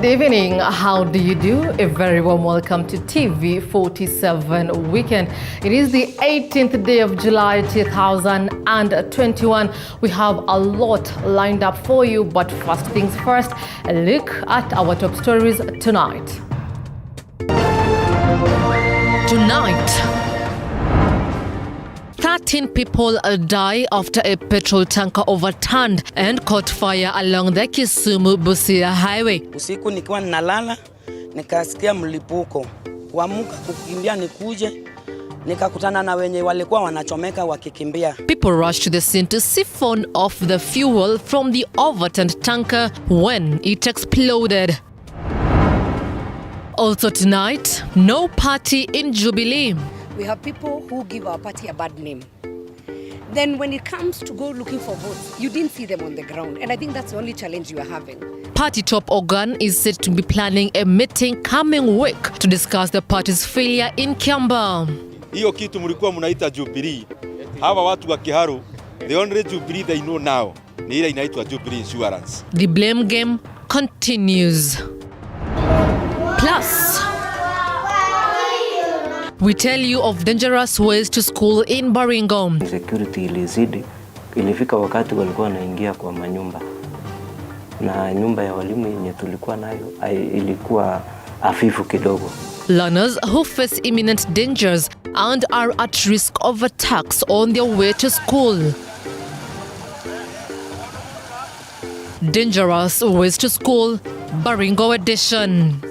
evening. How do you do? A very warm welcome to TV 47 Weekend. It is the 18th day of July 2021. We have a lot lined up for you, but first things first, a look at our top stories tonight. Tonight, 13 people die after a petrol tanker overturned and caught fire along the Kisumu-Busia highway. Usiku nikiwa nalala, nikasikia mlipuko. Kuamka kukimbia nikuje, nikakutana na wenye walikuwa wanachomeka wakikimbia. People rushed to the scene to siphon off the fuel from the overturned tanker when it exploded. Also tonight, no party in Jubilee. We have people who give our party a bad name. Then when it comes to go looking for votes, you didn't see them on the ground. And I think that's the only challenge you are having. Party top organ is said to be planning a meeting coming week to discuss the party's failure in Kiambaa. Hiyo kitu mlikuwa mnaita Jubilee. Hawa watu wa Kiharu, the only Jubilee they know now ni ile inaitwa Jubilee Insurance. The blame game continues. Plus, we tell you of dangerous ways to school in Baringo. Security ilizidi, ilifika wakati walikuwa wanaingia kwa manyumba. Na nyumba ya walimu yenye tulikuwa nayo ilikuwa hafifu kidogo. Learners who face imminent dangers and are at risk of attacks on their way to school. Dangerous ways to school, Baringo edition.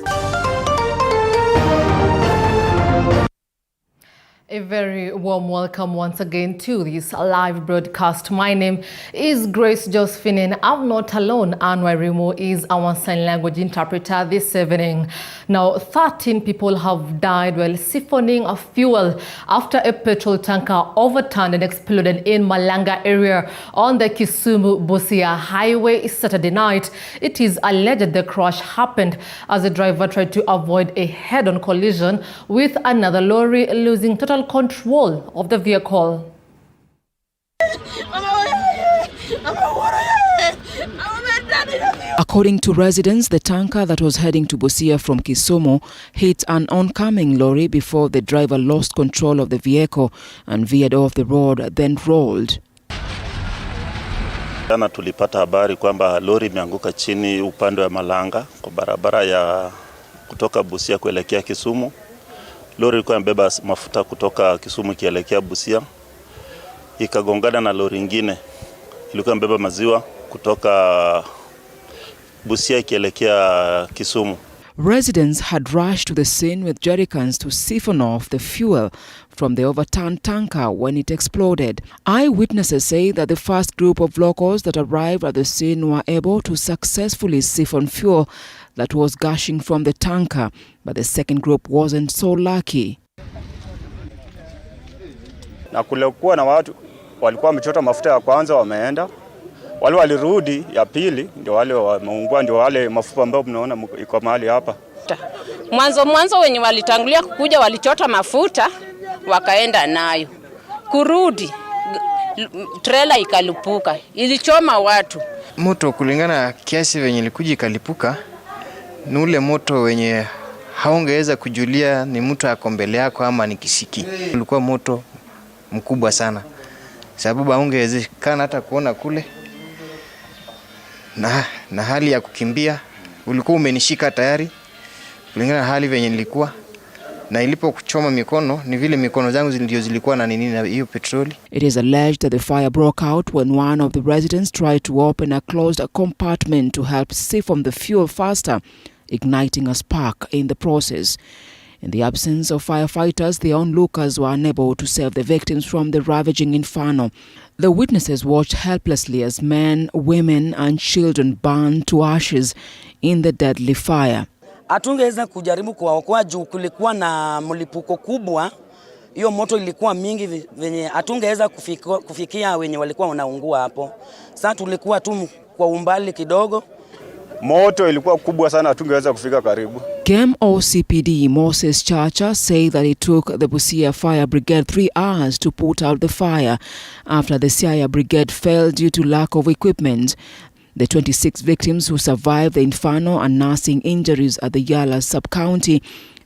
A very warm welcome once again to this live broadcast. My name is Grace Josephine and I'm not alone. Anwar Rimo is our sign language interpreter this evening. Now, 13 people have died while siphoning of fuel after a petrol tanker overturned and exploded in Malanga area on the Kisumu-Busia highway Saturday night. It is alleged the crash happened as the driver tried to avoid a head-on collision with another lorry, losing total control of the vehicle. According to residents, the tanker that was heading to Busia from Kisumu hit an oncoming lorry before the driver lost control of the vehicle and veered off the road, then rolled. Jana tulipata habari kwamba lori imeanguka chini upande wa Malanga kwa barabara ya kutoka Busia kuelekea Kisumu. Lori ilikuwa imebeba mafuta kutoka Kisumu ikielekea Busia. Ikagongana na lori nyingine ilikuwa imebeba maziwa kutoka Busia ikielekea Kisumu. Residents had rushed to the scene with jerrycans to siphon off the fuel from the overturned tanker when it exploded. Eyewitnesses say that the first group of locals that arrived at the scene were able to successfully siphon fuel that was gushing from the tanker, but the second group wasn't so lucky. Na kulikuwa na watu walikuwa wamechota mafuta ya kwanza wameenda. Wale walirudi ya pili ndio wale wameungua, ndio wale mafupa ambao mnaona iko mahali hapa. Mwanzo wenye walitangulia kukuja walichota mafuta wakaenda nayo. Kurudi trailer ikalipuka, ilichoma watu. Moto kulingana kiasi venye ilikuja ikalipuka, ni ule moto wenye haungeweza kujulia ni mtu ako mbele yako ama ni kisiki. Ulikuwa moto mkubwa sana, sababu haungewezekana hata kuona kule. Na hali ya kukimbia ulikuwa umenishika tayari kulingana na hali venye nilikuwa, na ilipo kuchoma mikono ni vile mikono zangu ndio zilikuwa na nini na hiyo petroli. It is alleged that the fire broke out when one of the residents tried to open a closed compartment to help siphon the fuel faster, igniting a spark in the process. In the absence of firefighters, the onlookers were unable to save the victims from the ravaging inferno. The witnesses watched helplessly as men, women and children burned to ashes in the deadly fire. Hatungeweza kujaribu kuwaokoa juu kulikuwa na mlipuko kubwa. Hiyo moto ilikuwa mingi venye hatungeweza kufikia wenye walikuwa wanaungua hapo. Sasa tulikuwa tu kwa umbali kidogo. Moto ilikuwa kubwa sana, hatungeweza kufika karibu. GEM OCPD Moses Chacha say that it took the Busia Fire Brigade 3 hours to put out the fire after the Siaya Brigade failed due to lack of equipment. The 26 victims who survived the inferno are nursing injuries at the Yala sub-county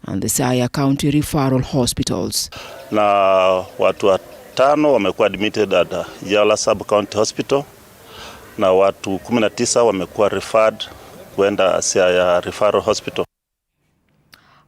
and the Siaya County referral hospitals. Na watu 5 wamekuwa admitted at Yala sub-county hospital na watu 19 wamekuwa referred kwenda Siaya referral hospital.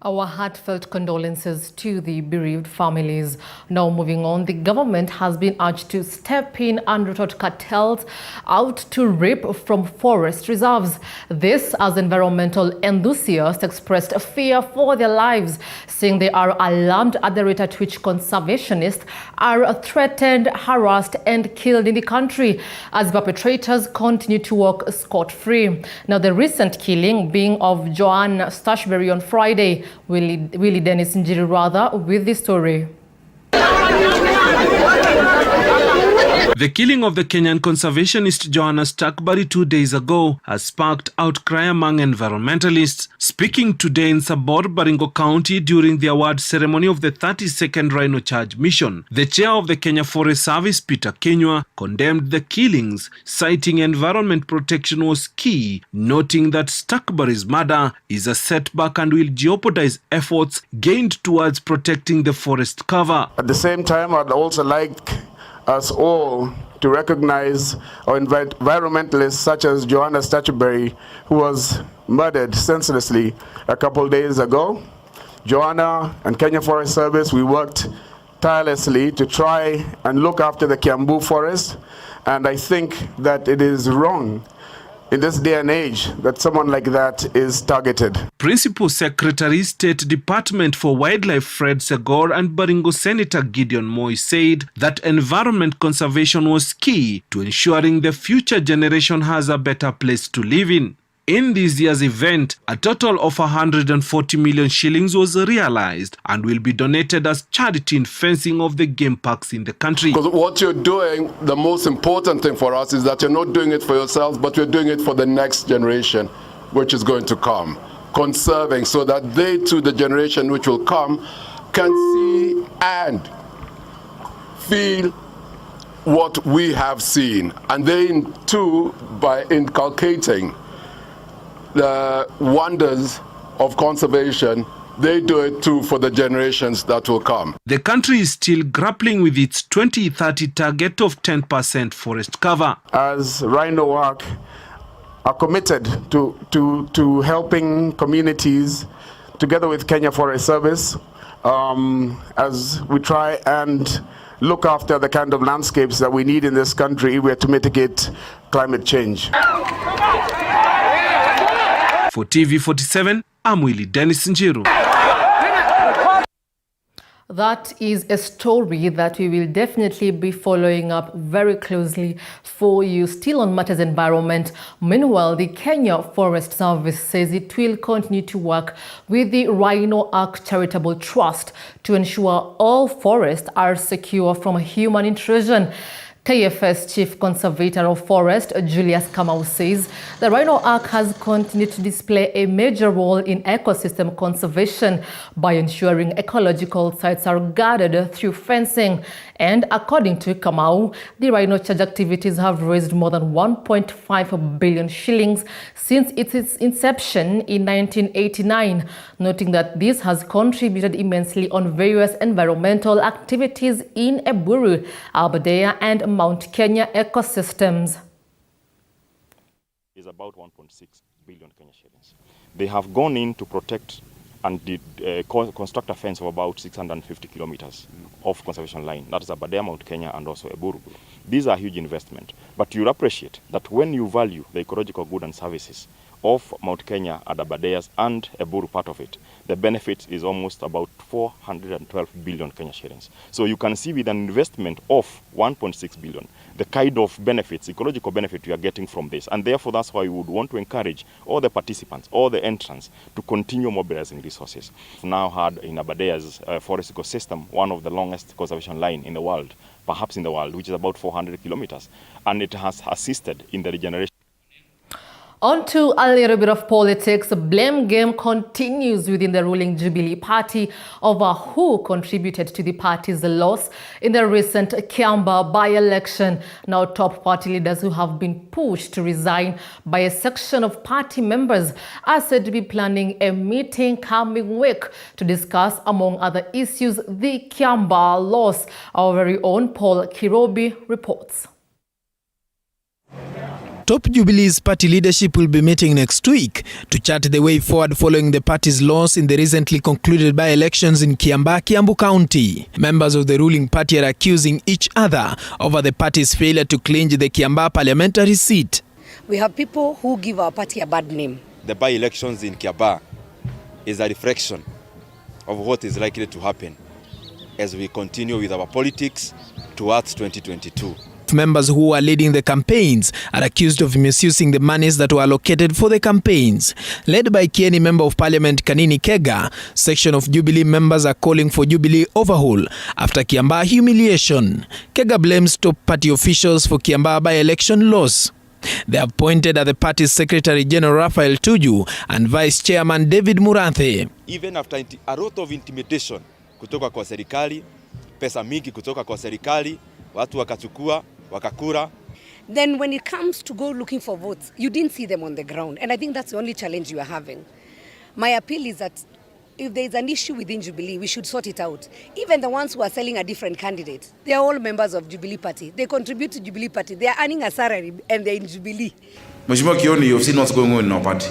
Our heartfelt condolences to the bereaved families. Now moving on, the government has been urged to step in and root out cartels out to reap from forest reserves. This as environmental enthusiasts expressed fear for their lives, saying they are alarmed at the rate at which conservationists are threatened, harassed and killed in the country as perpetrators continue to walk scot-free. Now the recent killing being of Joanne Stashberry on Friday. Willie Dennis Njiri rather with the story. The killing of the Kenyan conservationist Joanna Stashberry 2 days ago has sparked outcry among environmentalists. Speaking today in Sabor, Baringo County during the award ceremony of the 32nd Rhino Charge Mission, the chair of the Kenya Forest Service, Peter Kenywa, condemned the killings, citing environment protection was key, noting that Stashberry's murder is a setback and will jeopardize efforts gained towards protecting the forest cover. At the same time, I'd also like us all to recognize our environmentalists such as Joanna Stashberry, who was murdered senselessly a couple days ago. Joanna and Kenya Forest Service, we worked tirelessly to try and look after the Kiambu forest, and I think that it is wrong in this day and age that someone like that is targeted. Principal Secretary, State Department for Wildlife Fred Segor and Baringo Senator Gideon Moi said that environment conservation was key to ensuring the future generation has a better place to live in. In this year's event, a total of 140 million shillings was realized and will be donated as charity in fencing of the game parks in the country. Because what you're doing, the most important thing for us is that you're not doing it for yourselves, but you're doing it for the next generation, which is going to come. Conserving so that they too, the generation which will come, can see and feel what we have seen. And they too, by inculcating the wonders of conservation, they do it too for the generations that will come. The country is still grappling with its 2030 target of 10% forest cover. As Rhino Work are committed to helping communities together with Kenya Forest Service as we try and look after the kind of landscapes that we need in this country if we are to mitigate climate change. For TV47, I'm Willie Dennis Njiru. That is a story that we will definitely be following up very closely for you. Still on matters environment. Meanwhile, the Kenya Forest Service says it will continue to work with the Rhino Ark Charitable Trust to ensure all forests are secure from human intrusion. KFS Chief Conservator of Forest, Julius Kamau, says the Rhino Ark has continued to display a major role in ecosystem conservation by ensuring ecological sites are guarded through fencing. And according to Kamau, the Rhino Charge activities have raised more than 1.5 billion shillings since its inception in 1989, noting that this has contributed immensely on various environmental activities in Eburu, Aberdare and Mount Kenya ecosystems. Is about 1.6 billion Kenya shillings. They have gone in to protect and construct a fence of about 650 kilometers of conservation line. That is Aberdare, Mount Kenya and also Eburu. These are huge investment, but you'll appreciate that when you value the ecological good and services of Mount Kenya and Aberdare and Eburu part of it, the benefit is almost about 412 billion Kenya shillings. So you can see with an investment of 1.6 billion, the kind of benefits, ecological benefit we are getting from this. And therefore, that's why we would want to encourage all the participants, all the entrants to continue mobilizing resources. We've now had in Aberdare's forest ecosystem, one of the longest conservation line in the world, perhaps in the world, which is about 400 kilometers. And it has assisted in the regeneration. On to a little bit of politics. The blame game continues within the ruling Jubilee Party over who contributed to the party's loss in the recent Kiambaa by-election. Now, top party leaders who have been pushed to resign by a section of party members are said to be planning a meeting coming week to discuss, among other issues, the Kiambaa loss. Our very own Paul Kirobi reports. Top Jubilee's party leadership will be meeting next week to chart the way forward following the party's loss in the recently concluded by-elections in Kiambaa, Kiambu County. Members of the ruling party are accusing each other over the party's failure to clinch the Kiambaa parliamentary seat. We have people who give our party a bad name. The by-elections in Kiambaa is a reflection of what is likely to happen as we continue with our politics towards 2022. Members who are leading the campaigns are accused of misusing the monies that were allocated for the campaigns. Led by Kieni Member of Parliament Kanini Kega, section of Jubilee members are calling for Jubilee overhaul after Kiambaa humiliation. Kega blames top party officials for Kiambaa by-election loss. They have pointed at the party's Secretary General Raphael Tuju and Vice Chairman David Murathe. Even after a lot of intimidation kutoka kwa serikali, pesa mingi kutoka kwa serikali, watu wakachukua wakakura. Then when it comes to go looking for votes, you didn't see them on the ground. And I think that's the only challenge you are having. My appeal is that if there is an issue within Jubilee, we should sort it out. Even the ones who are selling a different candidate, they are all members of Jubilee Party. They contribute to Jubilee Party. They are earning a salary and they're in Jubilee. Mheshimiwa Kioni, you've seen what's going on in our party.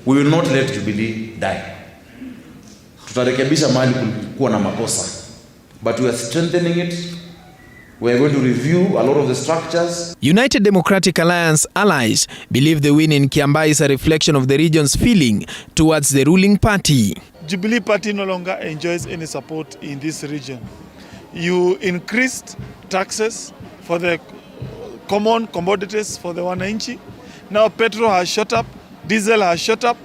We will not let Jubilee die. Tutarekebisha mahali kulikuwa na makosa. But we are strengthening it. We are going to review a lot of the structures. United Democratic Alliance allies believe the win in Kiambaa is a reflection of the region's feeling towards the ruling party. Jubilee Party no longer enjoys any support in this region. You increased taxes for the common commodities for the wananchi. Now petrol has shot up, diesel has shot up,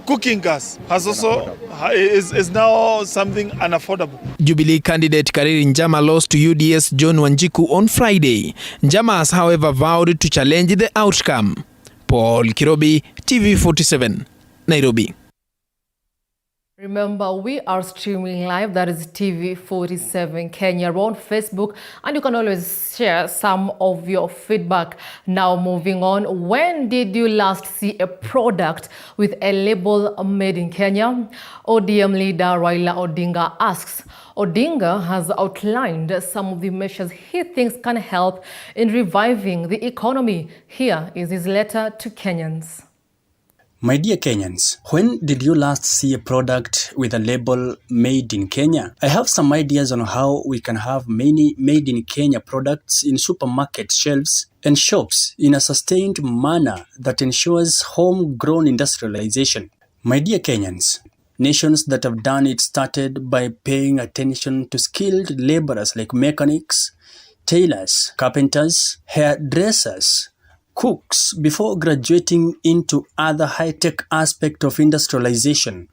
cooking gas has also is now something unaffordable. Jubilee candidate Kariri Njama lost to UDS John Wanjiku on Friday. Njama has, however, vowed to challenge the outcome. Paul Kirobi, TV47, Nairobi. Remember, we are streaming live, that is TV47 Kenya. We're on Facebook, and you can always share some of your feedback. Now, moving on, when did you last see a product with a label made in Kenya? ODM leader Raila Odinga asks. Odinga has outlined some of the measures he thinks can help in reviving the economy. Here is his letter to Kenyans. My dear Kenyans, when did you last see a product with a label made in Kenya? I have some ideas on how we can have many made in Kenya products in supermarket shelves and shops in a sustained manner that ensures homegrown industrialization. My dear Kenyans, nations that have done it started by paying attention to skilled laborers like mechanics, tailors, carpenters, hairdressers, cooks before graduating into other high-tech aspects of industrialization.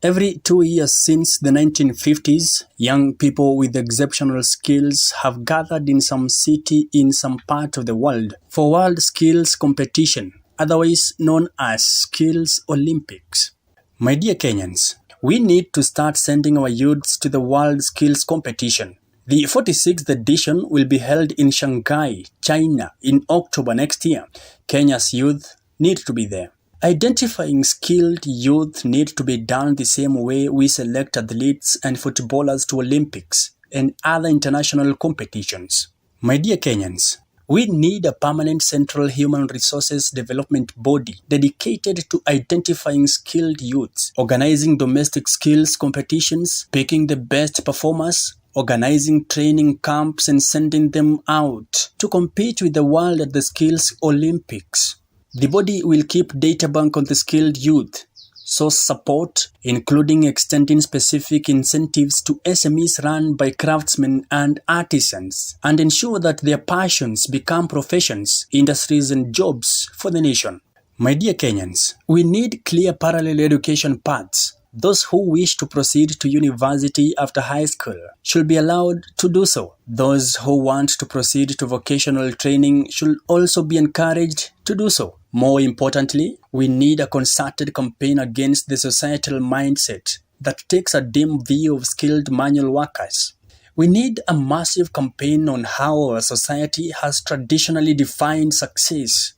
Every 2 years since the 1950s, young people with exceptional skills have gathered in some city in some part of the world for World Skills Competition, otherwise known as Skills Olympics. My dear Kenyans, we need to start sending our youths to the World Skills Competition. The 46th edition will be held in Shanghai, China in October next year. Kenya's youth need to be there. Identifying skilled youth need to be done the same way we select athletes and footballers to Olympics and other international competitions. My dear Kenyans, we need a permanent central human resources development body dedicated to identifying skilled youths, organizing domestic skills competitions, picking the best performers, organizing training camps and sending them out to compete with the world at the Skills Olympics. The body will keep data bank on the skilled youth, source support, including extending specific incentives to SMEs run by craftsmen and artisans, and ensure that their passions become professions, industries and jobs for the nation. My dear Kenyans, we need clear parallel education paths. Those who wish to proceed to university after high school should be allowed to do so. Those who want to proceed to vocational training should also be encouraged to do so. More importantly, we need a concerted campaign against the societal mindset that takes a dim view of skilled manual workers. We need a massive campaign on how our society has traditionally defined success,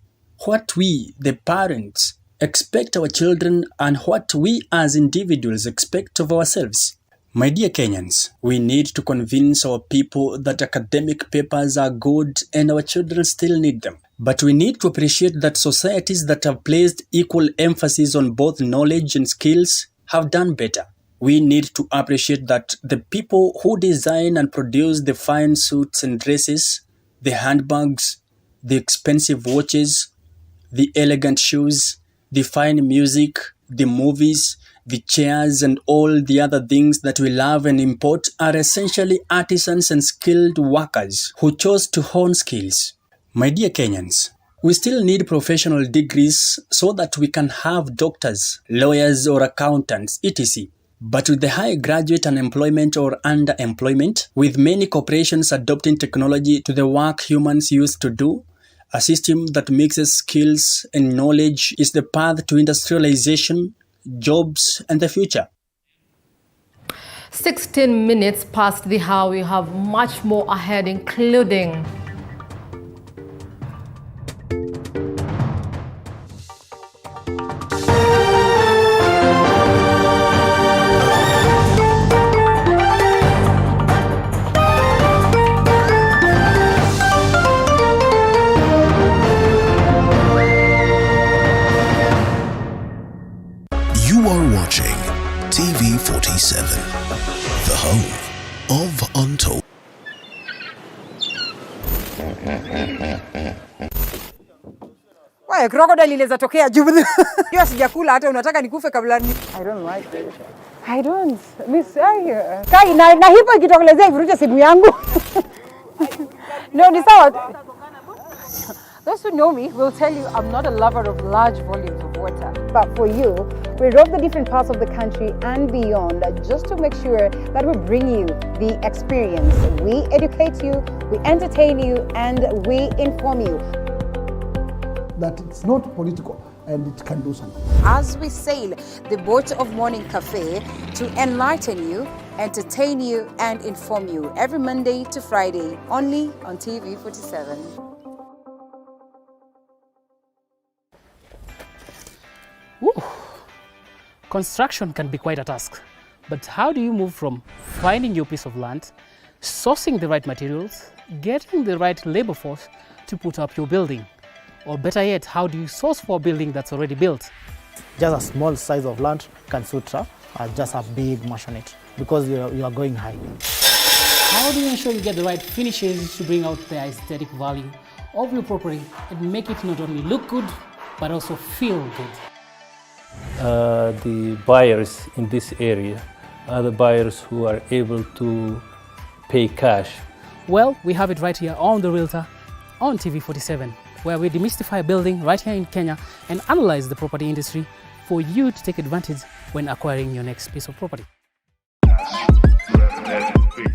what we, the parents, expect our children, and what we as individuals expect of ourselves. My dear Kenyans, we need to convince our people that academic papers are good and our children still need them. But we need to appreciate that societies that have placed equal emphasis on both knowledge and skills have done better. We need to appreciate that the people who design and produce the fine suits and dresses, the handbags, the expensive watches, the elegant shoes, the fine music, the movies, the chairs, and all the other things that we love and import are essentially artisans and skilled workers who chose to hone skills. My dear Kenyans, we still need professional degrees so that we can have doctors, lawyers, or accountants, etc. But with the high graduate unemployment or underemployment, with many corporations adopting technology to the work humans used to do, a system that mixes skills and knowledge is the path to industrialization, jobs, and the future. 16 minutes past the hour. We have much more ahead, including TV 47, the home of Untold. Why crocodile inaweza tokea juu. Hiyo sijakula hata unataka nikufe kabla ni. I don't like it. I don't. Miss Kai na hipo ikitokelezea ivuruche simu yangu. No, ni sawa. Those who know me will tell you I'm not a lover of large volumes of water. But for you, we roam the different parts of the country and beyond just to make sure that we bring you the experience. We educate you, we entertain you, and we inform you. That it's not political and it can do something. As we sail the boat of Morning Cafe to enlighten you, entertain you, and inform you every Monday to Friday, only on TV 47. Woo. Construction can be quite a task, but how do you move from finding your piece of land, sourcing the right materials, getting the right labor force to put up your building? Or better yet, how do you source for a building that's already built? Just a small size of land can suit just a big maisonette because you are going high. How do you ensure you get the right finishes to bring out the aesthetic value of your property and make it not only look good, but also feel good? The buyers in this area are the buyers who are able to pay cash. Well, we have it right here on The Realtor on TV 47, where we demystify building right here in Kenya and analyze the property industry for you to take advantage when acquiring your next piece of property.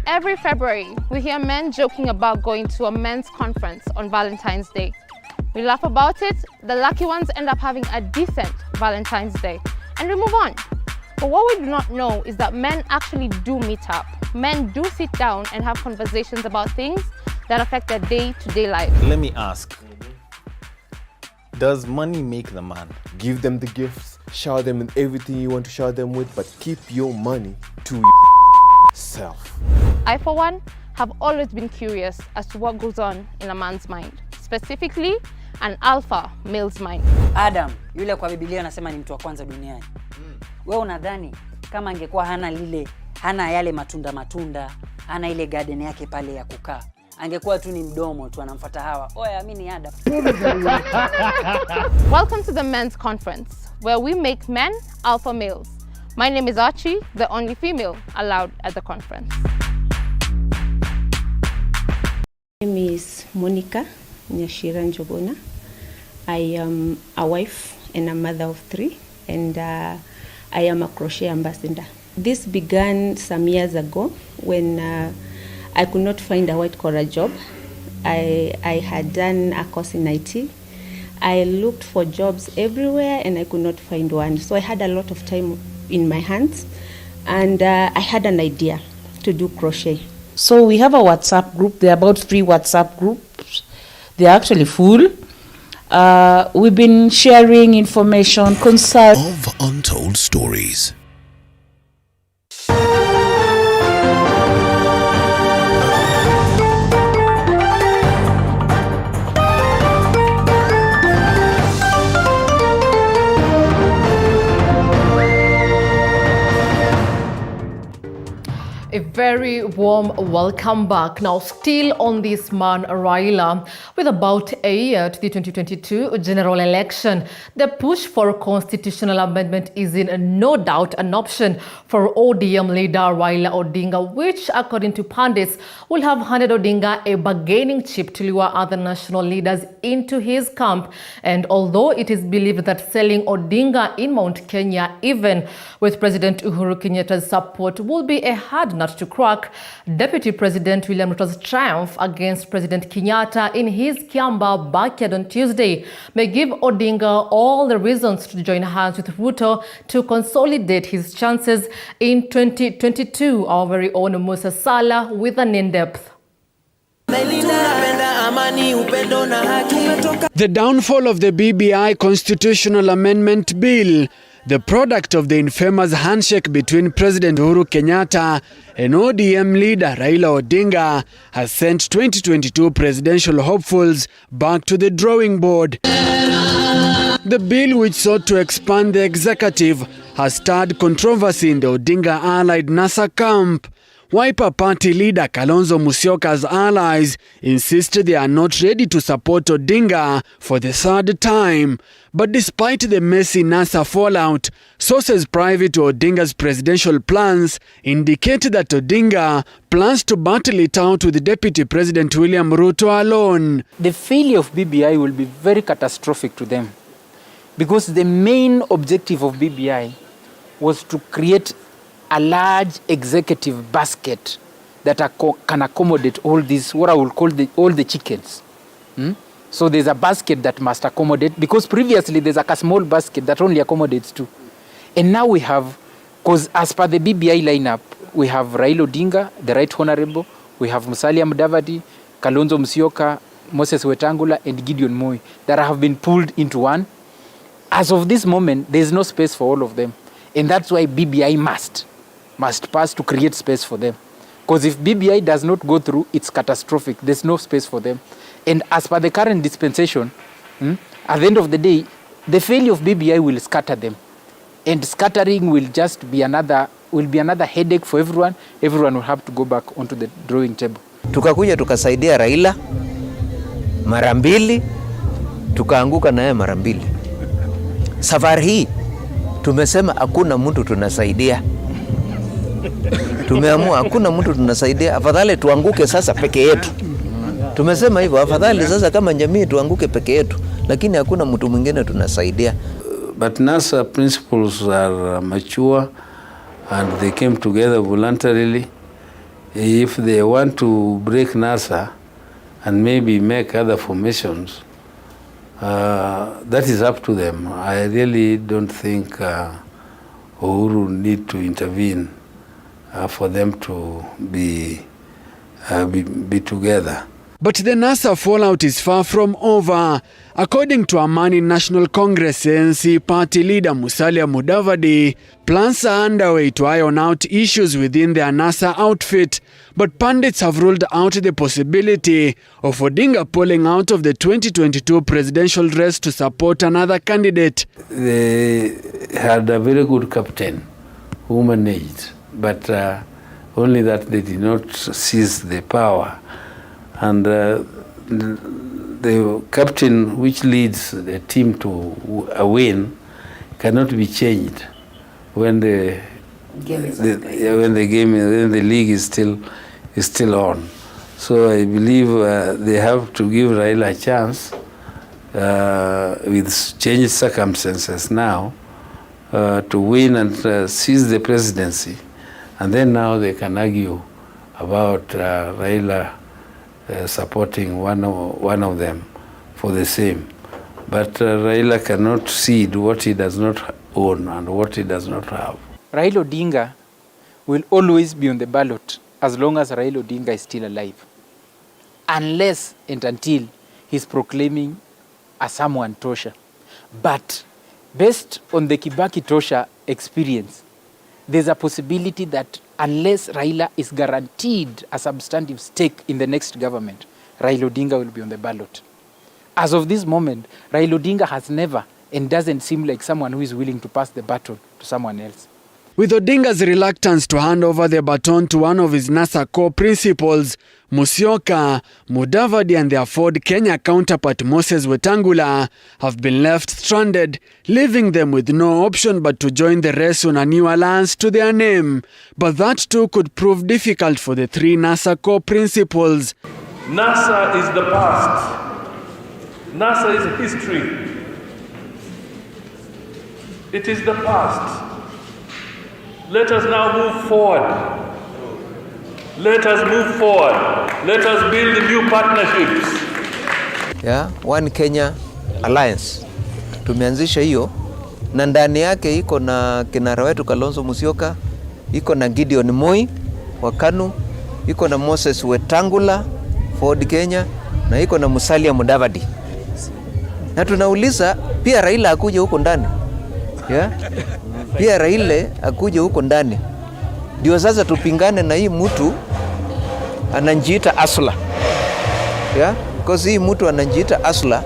Every February, we hear men joking about going to a men's conference on Valentine's Day. We laugh about it, the lucky ones end up having a decent Valentine's Day, and we move on. But what we do not know is that men actually do meet up. Men do sit down and have conversations about things that affect their day-to-day life. Let me ask, does money make the man? Give them the gifts, shower them with everything you want to shower them with, but keep your money to yourself. I, for one, have always been curious as to what goes on in a man's mind, specifically an alpha male's mind. Adam, yule kwa Biblia anasema ni mtu wa kwanza duniani. Wewe unadhani kama angekuwa hana yale matunda, hana ile garden yake pale ya kukaa, angekuwa tu ni mdomo tu anamfuata Hawa. Oya, mimi ni Adam. Welcome to the men's conference, where we make men alpha males. My name is Archie, the only female allowed at the conference. My name is Monica Nyashira Njobona. I am a wife and a mother of 3, and I am a crochet ambassador. This began some years ago when I could not find a white collar job. I had done a course in IT, I looked for jobs everywhere and I could not find one. So I had a lot of time in my hands, and I had an idea to do crochet. So we have a WhatsApp group. There are about 3 WhatsApp groups. They are actually full. We've been sharing information, Of Untold Stories. A very warm welcome back. Now, still on this man, Raila, with about a year to the 2022 general election, the push for constitutional amendment is in no doubt an option for ODM leader Raila Odinga, which, according to pundits, will have handed Odinga a bargaining chip to lure other national leaders into his camp. And although it is believed that selling Odinga in Mount Kenya, even with President Uhuru Kenyatta's support, will be a hard nut to crack, Deputy President William Ruto's triumph against President Kenyatta in his Kiamba backyard on Tuesday may give Odinga all the reasons to join hands with Ruto to consolidate his chances in 2022. Our very own Musa Salah with an in-depth. The downfall of the BBI constitutional amendment bill, the product of the infamous handshake between President Uhuru Kenyatta and ODM leader Raila Odinga, has sent 2022 presidential hopefuls back to the drawing board. The bill, which sought to expand the executive, has stirred controversy in the Odinga-allied NASA camp. Wiper Party leader Kalonzo Musyoka's allies insist they are not ready to support Odinga for the third time. But despite the messy NASA fallout, sources private to Odinga's presidential plans indicate that Odinga plans to battle it out with Deputy President William Ruto alone. The failure of BBI will be very catastrophic to them, because the main objective of BBI was to create a large executive basket that can accommodate all these, what I will call all the chickens. So there's a basket that must accommodate, because previously there's like a small basket that only accommodates 2. And now we have, because as per the BBI lineup, we have Raila Odinga, the Right Honorable, we have Musalia Mudavadi, Kalonzo Musyoka, Moses Wetangula, and Gideon Moi that have been pulled into one. As of this moment, there's no space for all of them. And that's why BBI must pass to create space for them. Because if BBI does not go through, it's catastrophic. There's no space for them. And as per the current dispensation, at the end of the day, the failure of BBI will scatter them. And scattering will just be another headache for everyone. Everyone will have to go back onto the drawing table. Tukakuja tukasaidia Raila mara mbili, tukaanguka naye mara mbili. Safari hii tumesema hakuna mtu tunasaidia. Tumeamua hakuna mtu tunasaidia, afadhali tuanguke sasa peke yetu. Tumesema hivyo, afadhali sasa kama jamii tuanguke peke yetu, lakini hakuna mtu mwingine tunasaidia. But NASA principles are mature and they came together voluntarily. If they want to break NASA and maybe make other formations, that is up to them. I really don't think Uhuru need to intervene for them to be together. But the NASA fallout is far from over. According to Amani National Congress ANC party leader Musalia Mudavadi, plans are underway to iron out issues within their NASA outfit. But pundits have ruled out the possibility of Odinga pulling out of the 2022 presidential race to support another candidate. They had a very good captain who managed, but only that they did not seize the power. And the captain which leads the team to a win cannot be changed when the league is still on. So I believe they have to give Raila a chance with changed circumstances now to win and seize the presidency, and then now they can argue about Raila supporting one of them for the same. But Raila cannot cede what he does not own and what he does not have. Raila Odinga will always be on the ballot as long as Raila Odinga is still alive. Unless and until he's proclaiming a someone Tosha. But based on the Kibaki Tosha experience, there's a possibility that unless Raila is guaranteed a substantive stake in the next government, Raila Odinga will be on the ballot. As of this moment, Raila Odinga has never and doesn't seem like someone who is willing to pass the baton to someone else. With Odinga's reluctance to hand over the baton to one of his NASA core principals, Musyoka, Mudavadi and their Ford Kenya counterpart Moses Wetangula have been left stranded, leaving them with no option but to join the race on a new alliance to their name. But that too could prove difficult for the three NASA core principals. NASA is the past. NASA is history. It is the past. Let us now move forward. Let us move forward. Let us build new partnerships. Yeah, One Kenya Alliance. Tumeanzisha hiyo na ndani yake iko na kinara wetu Kalonzo Musyoka, iko na Gideon Moi wa KANU, iko na Moses Wetangula Ford Kenya na iko na Musalia Mudavadi. Na tunauliza pia Raila akuje huko ndani. Yeah? Pia Raila akuje huko ndani. Ndio sasa tupingane na hii mtu anajiita Asla. Yeah? Because hii mtu anajiita Asla.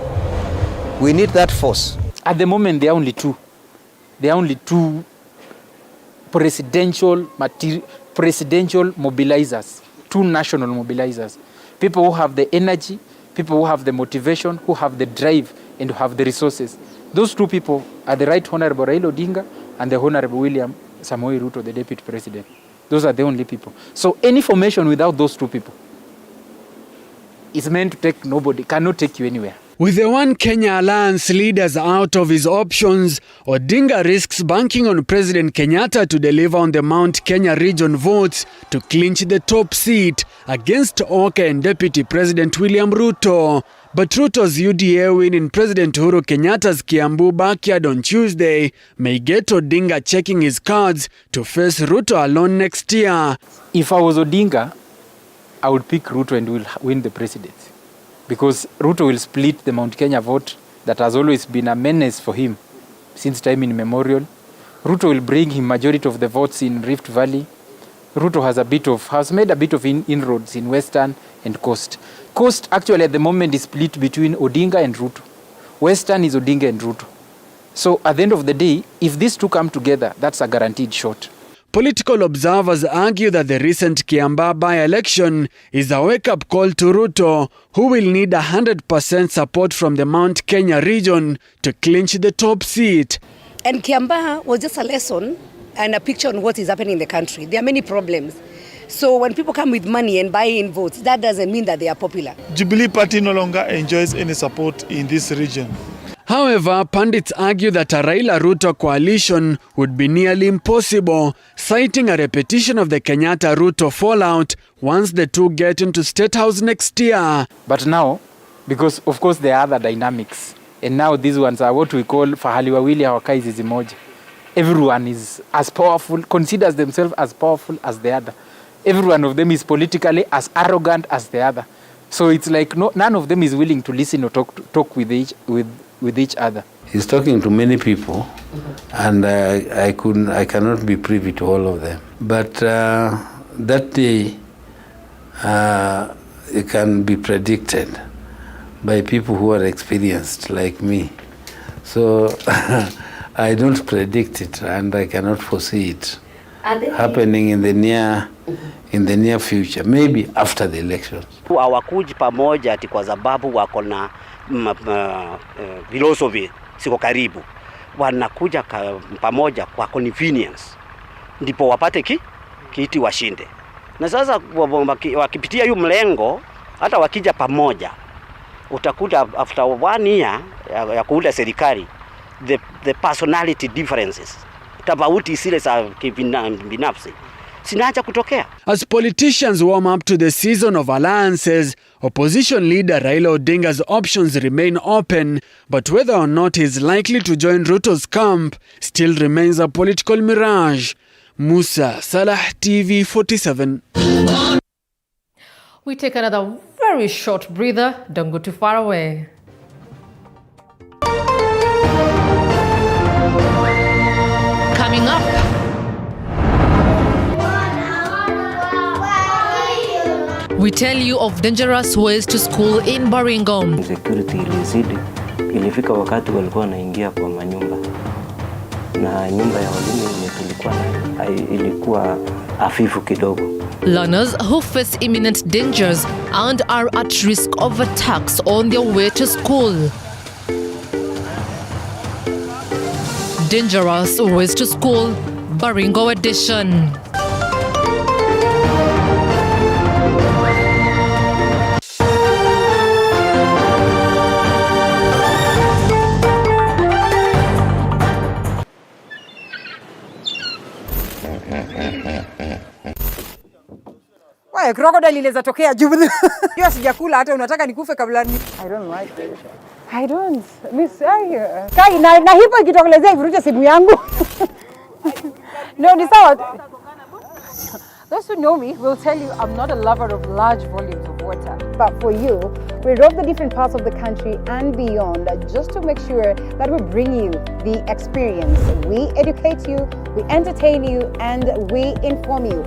We need that force. At the moment, there are only two. There are only two presidential mobilizers. Two national mobilizers. People who have the energy, people who have the motivation, who have the drive, and who have the resources. Those two people are the Right Honorable Raila Odinga and the Honorable William Samoei Ruto, the Deputy President. Those are the only people. So any formation without those two people is meant to take nobody, cannot take you anywhere. With the One Kenya Alliance leaders out of his options, Odinga risks banking on President Kenyatta to deliver on the Mount Kenya region votes to clinch the top seat against Oka and Deputy President William Ruto. But Ruto's UDA win in President Uhuru Kenyatta's Kiambu backyard on Tuesday may get Odinga checking his cards to face Ruto alone next year. If I was Odinga, I would pick Ruto and will win the presidency. Because Ruto will split the Mount Kenya vote that has always been a menace for him since time immemorial. Ruto will bring him majority of the votes in Rift Valley. Ruto has made a bit of inroads in Western and Coast. Coast actually at the moment is split between Odinga and Ruto. Western is Odinga and Ruto. So at the end of the day, if these two come together, that's a guaranteed shot. Political observers argue that the recent Kiambaa by-election is a wake-up call to Ruto, who will need 100% support from the Mount Kenya region to clinch the top seat. And Kiambaa was just a lesson and a picture on what is happening in the country. There are many problems. So when people come with money and buy in votes, that doesn't mean that they are popular. Jubilee Party no longer enjoys any support in this region. However, pundits argue that a Raila-Ruto coalition would be nearly impossible, citing a repetition of the Kenyatta-Ruto fallout once the two get into State House next year. But now, because of course there are other dynamics, and now these ones are what we call fahali wawili hawakai zizi moja. Everyone is as powerful, considers themselves as powerful as the other. Every one of them is politically as arrogant as the other. So it's like none of them is willing to listen or talk with each other. He's talking to many people, and I cannot be privy to all of them. But that day, it can be predicted by people who are experienced like me. So I don't predict it, and I cannot foresee it happening in the near future, maybe after the elections. Hawakuji pamoja ati kwa sababu wako na philosophy siko karibu. Wanakuja pamoja kwa convenience. Ndipo wapate kiti washinde. Na sasa wakipitia yu mlengo, hata wakija pamoja, utakuta after 1 year ya kuunda serikali, the personality differences, tofauti zile za binafsi sinaacha kutokea. As politicians warm up to the season of alliances, opposition leader Raila Odinga's options remain open, but whether or not he is likely to join Ruto's camp still remains a political mirage. Musa Salah, TV 47. We take another very short breather. Don't go too far away. Coming up. We tell you of dangerous ways to school in Baringo. Security ilizidi, ilifika wakati walikuwa wanaingia kwa manyumba, na nyumba ya walimu yenye tulikuwa ilikuwa hafifu kidogo. Learners who face imminent dangers and are at risk of attacks on their way to school. Dangerous ways to school, Baringo edition. Why crocodile inaweza tokea juu. Hiyo sijakula hata unataka nikufe kabla ni. I don't like it. I don't. Miss Kai na hipo ikitokelezea ivuruche simu yangu. No, ni sawa. Those who know me will tell you I'm not a lover of large volumes of water. But for you, we rove the different parts of the country and beyond just to make sure that we bring you the experience. We educate you, we entertain you, and we inform you.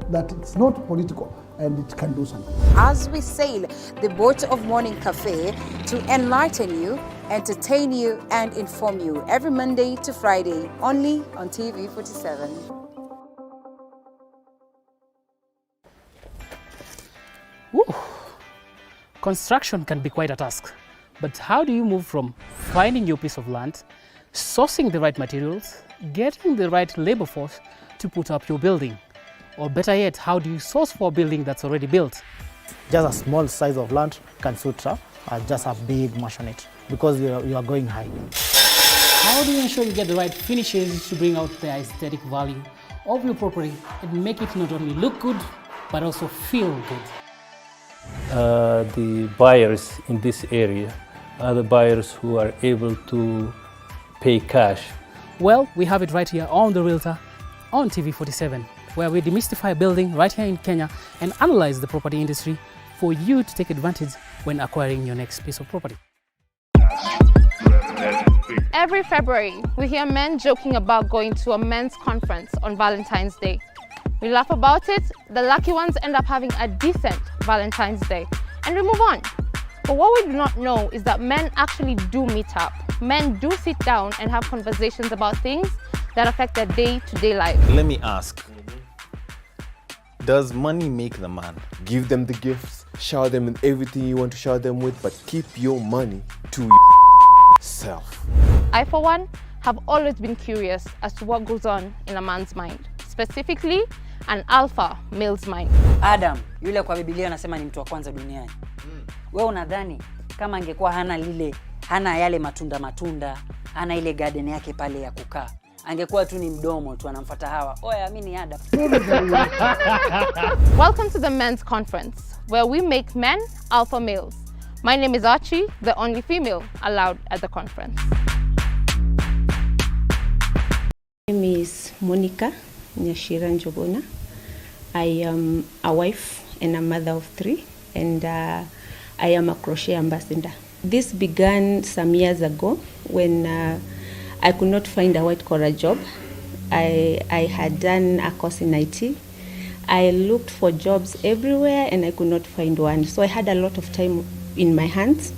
That it's not political and it can do something. As we sail the boat of Morning Cafe to enlighten you, entertain you, and inform you every Monday to Friday, only on TV 47. Woo. Construction can be quite a task, but how do you move from finding your piece of land, sourcing the right materials, getting the right labor force to put up your building? Or better yet, how do you source for a building that's already built? Just a small size of land can suit just a big maisonette because you are going high. How do you ensure you get the right finishes to bring out the aesthetic value of your property and make it not only look good, but also feel good? The buyers in this area are the buyers who are able to pay cash. Well, we have it right here on The Realtor on TV 47, where we demystify building right here in Kenya and analyze the property industry for you to take advantage when acquiring your next piece of property. Every February, we hear men joking about going to a men's conference on Valentine's Day. We laugh about it, the lucky ones end up having a decent Valentine's Day, and we move on. But what we do not know is that men actually do meet up. Men do sit down and have conversations about things that affect their day-to-day life. Let me ask, does money make the man? Give them the gifts, shower them with everything you want to shower them with, but keep your money to yourself. I, for one, have always been curious as to what goes on in a man's mind, specifically an alpha male's mind. Adam, yule kwa Biblia anasema ni mtu wa kwanza duniani. Wewe unadhani kama angekuwa hana yale matunda, hana ile garden yake pale ya kukaa, angekuwa tu ni mdomo tu anamfuata Hawa. Oya, mimi ni Adam. Welcome to the men's conference, where we make men alpha males. My name is Archie, the only female allowed at the conference. My name is Monica Nyashira Njogona. I am a wife and a mother of 3, and I am a crochet ambassador. This began some years ago when I could not find a white-collar job. I had done a course in IT. I looked for jobs everywhere and I could not find one. So I had a lot of time in my hands,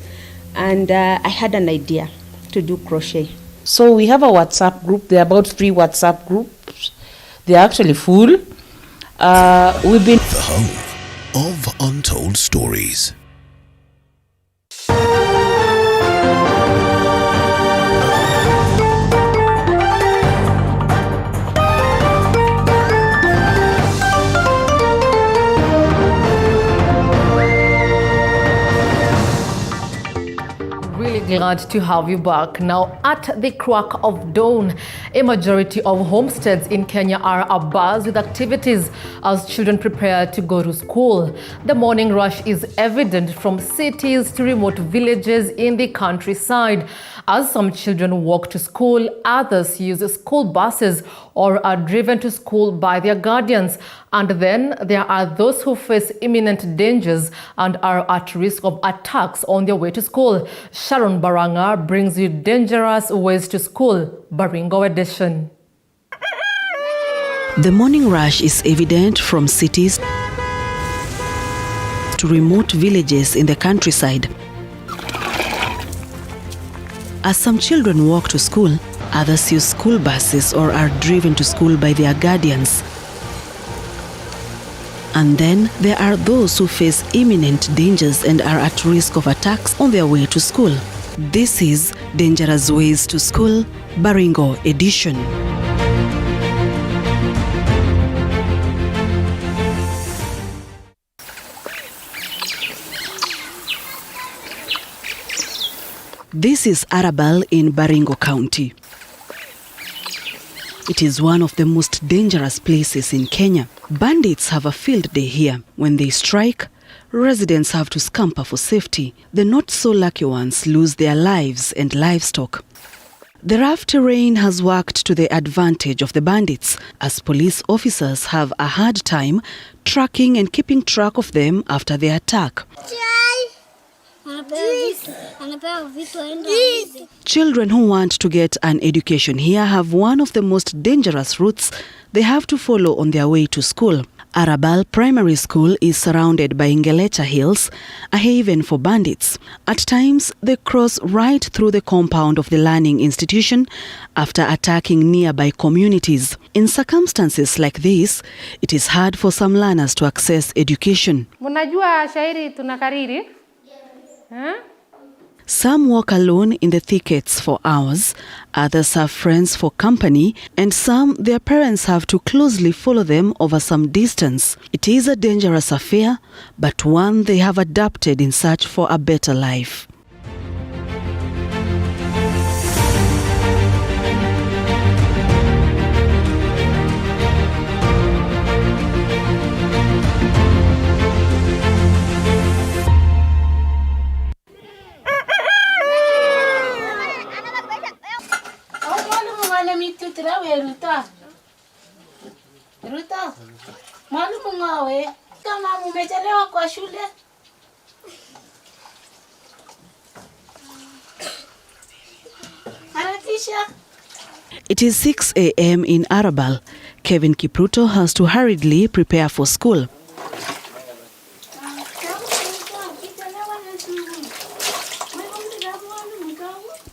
and I had an idea to do crochet. So we have a WhatsApp group. There are about 3 WhatsApp groups. They are actually full. We've been The Home of Untold Stories. glad to have you back. Now, at the crack of dawn, a majority of homesteads in Kenya are abuzz with activities as children prepare to go to school. The morning rush is evident from cities to remote villages in the countryside. As some children walk to school, others use school buses or are driven to school by their guardians. And then there are those who face imminent dangers and are at risk of attacks on their way to school. Sharon Baranga brings you Dangerous Ways to School, Baringo edition. The morning rush is evident from cities to remote villages in the countryside. As some children walk to school, others use school buses or are driven to school by their guardians. And then there are those who face imminent dangers and are at risk of attacks on their way to school. This is Dangerous Ways to School, Baringo edition. This is Arabal in Baringo County. It is one of the most dangerous places in Kenya. Bandits have a field day here. When they strike, residents have to scamper for safety. The not so lucky ones lose their lives and livestock. The rough terrain has worked to the advantage of the bandits, as police officers have a hard time tracking and keeping track of them after the attack. Children who want to get an education here have one of the most dangerous routes they have to follow on their way to school. Arabal Primary School is surrounded by Ngelecha Hills, a haven for bandits. At times, they cross right through the compound of the learning institution after attacking nearby communities. In circumstances like this, it is hard for some learners to access education. Munajua shairi tunakariri? Some walk alone in the thickets for hours, others have friends for company, and some their parents have to closely follow them over some distance. It is a dangerous affair, but one they have adapted in search for a better life. Ruta, mwalimu ngawe, kama mumechelewa kwa shule. Harakisha. It is 6 a.m. in Arabal. Kevin Kipruto has to hurriedly prepare for school.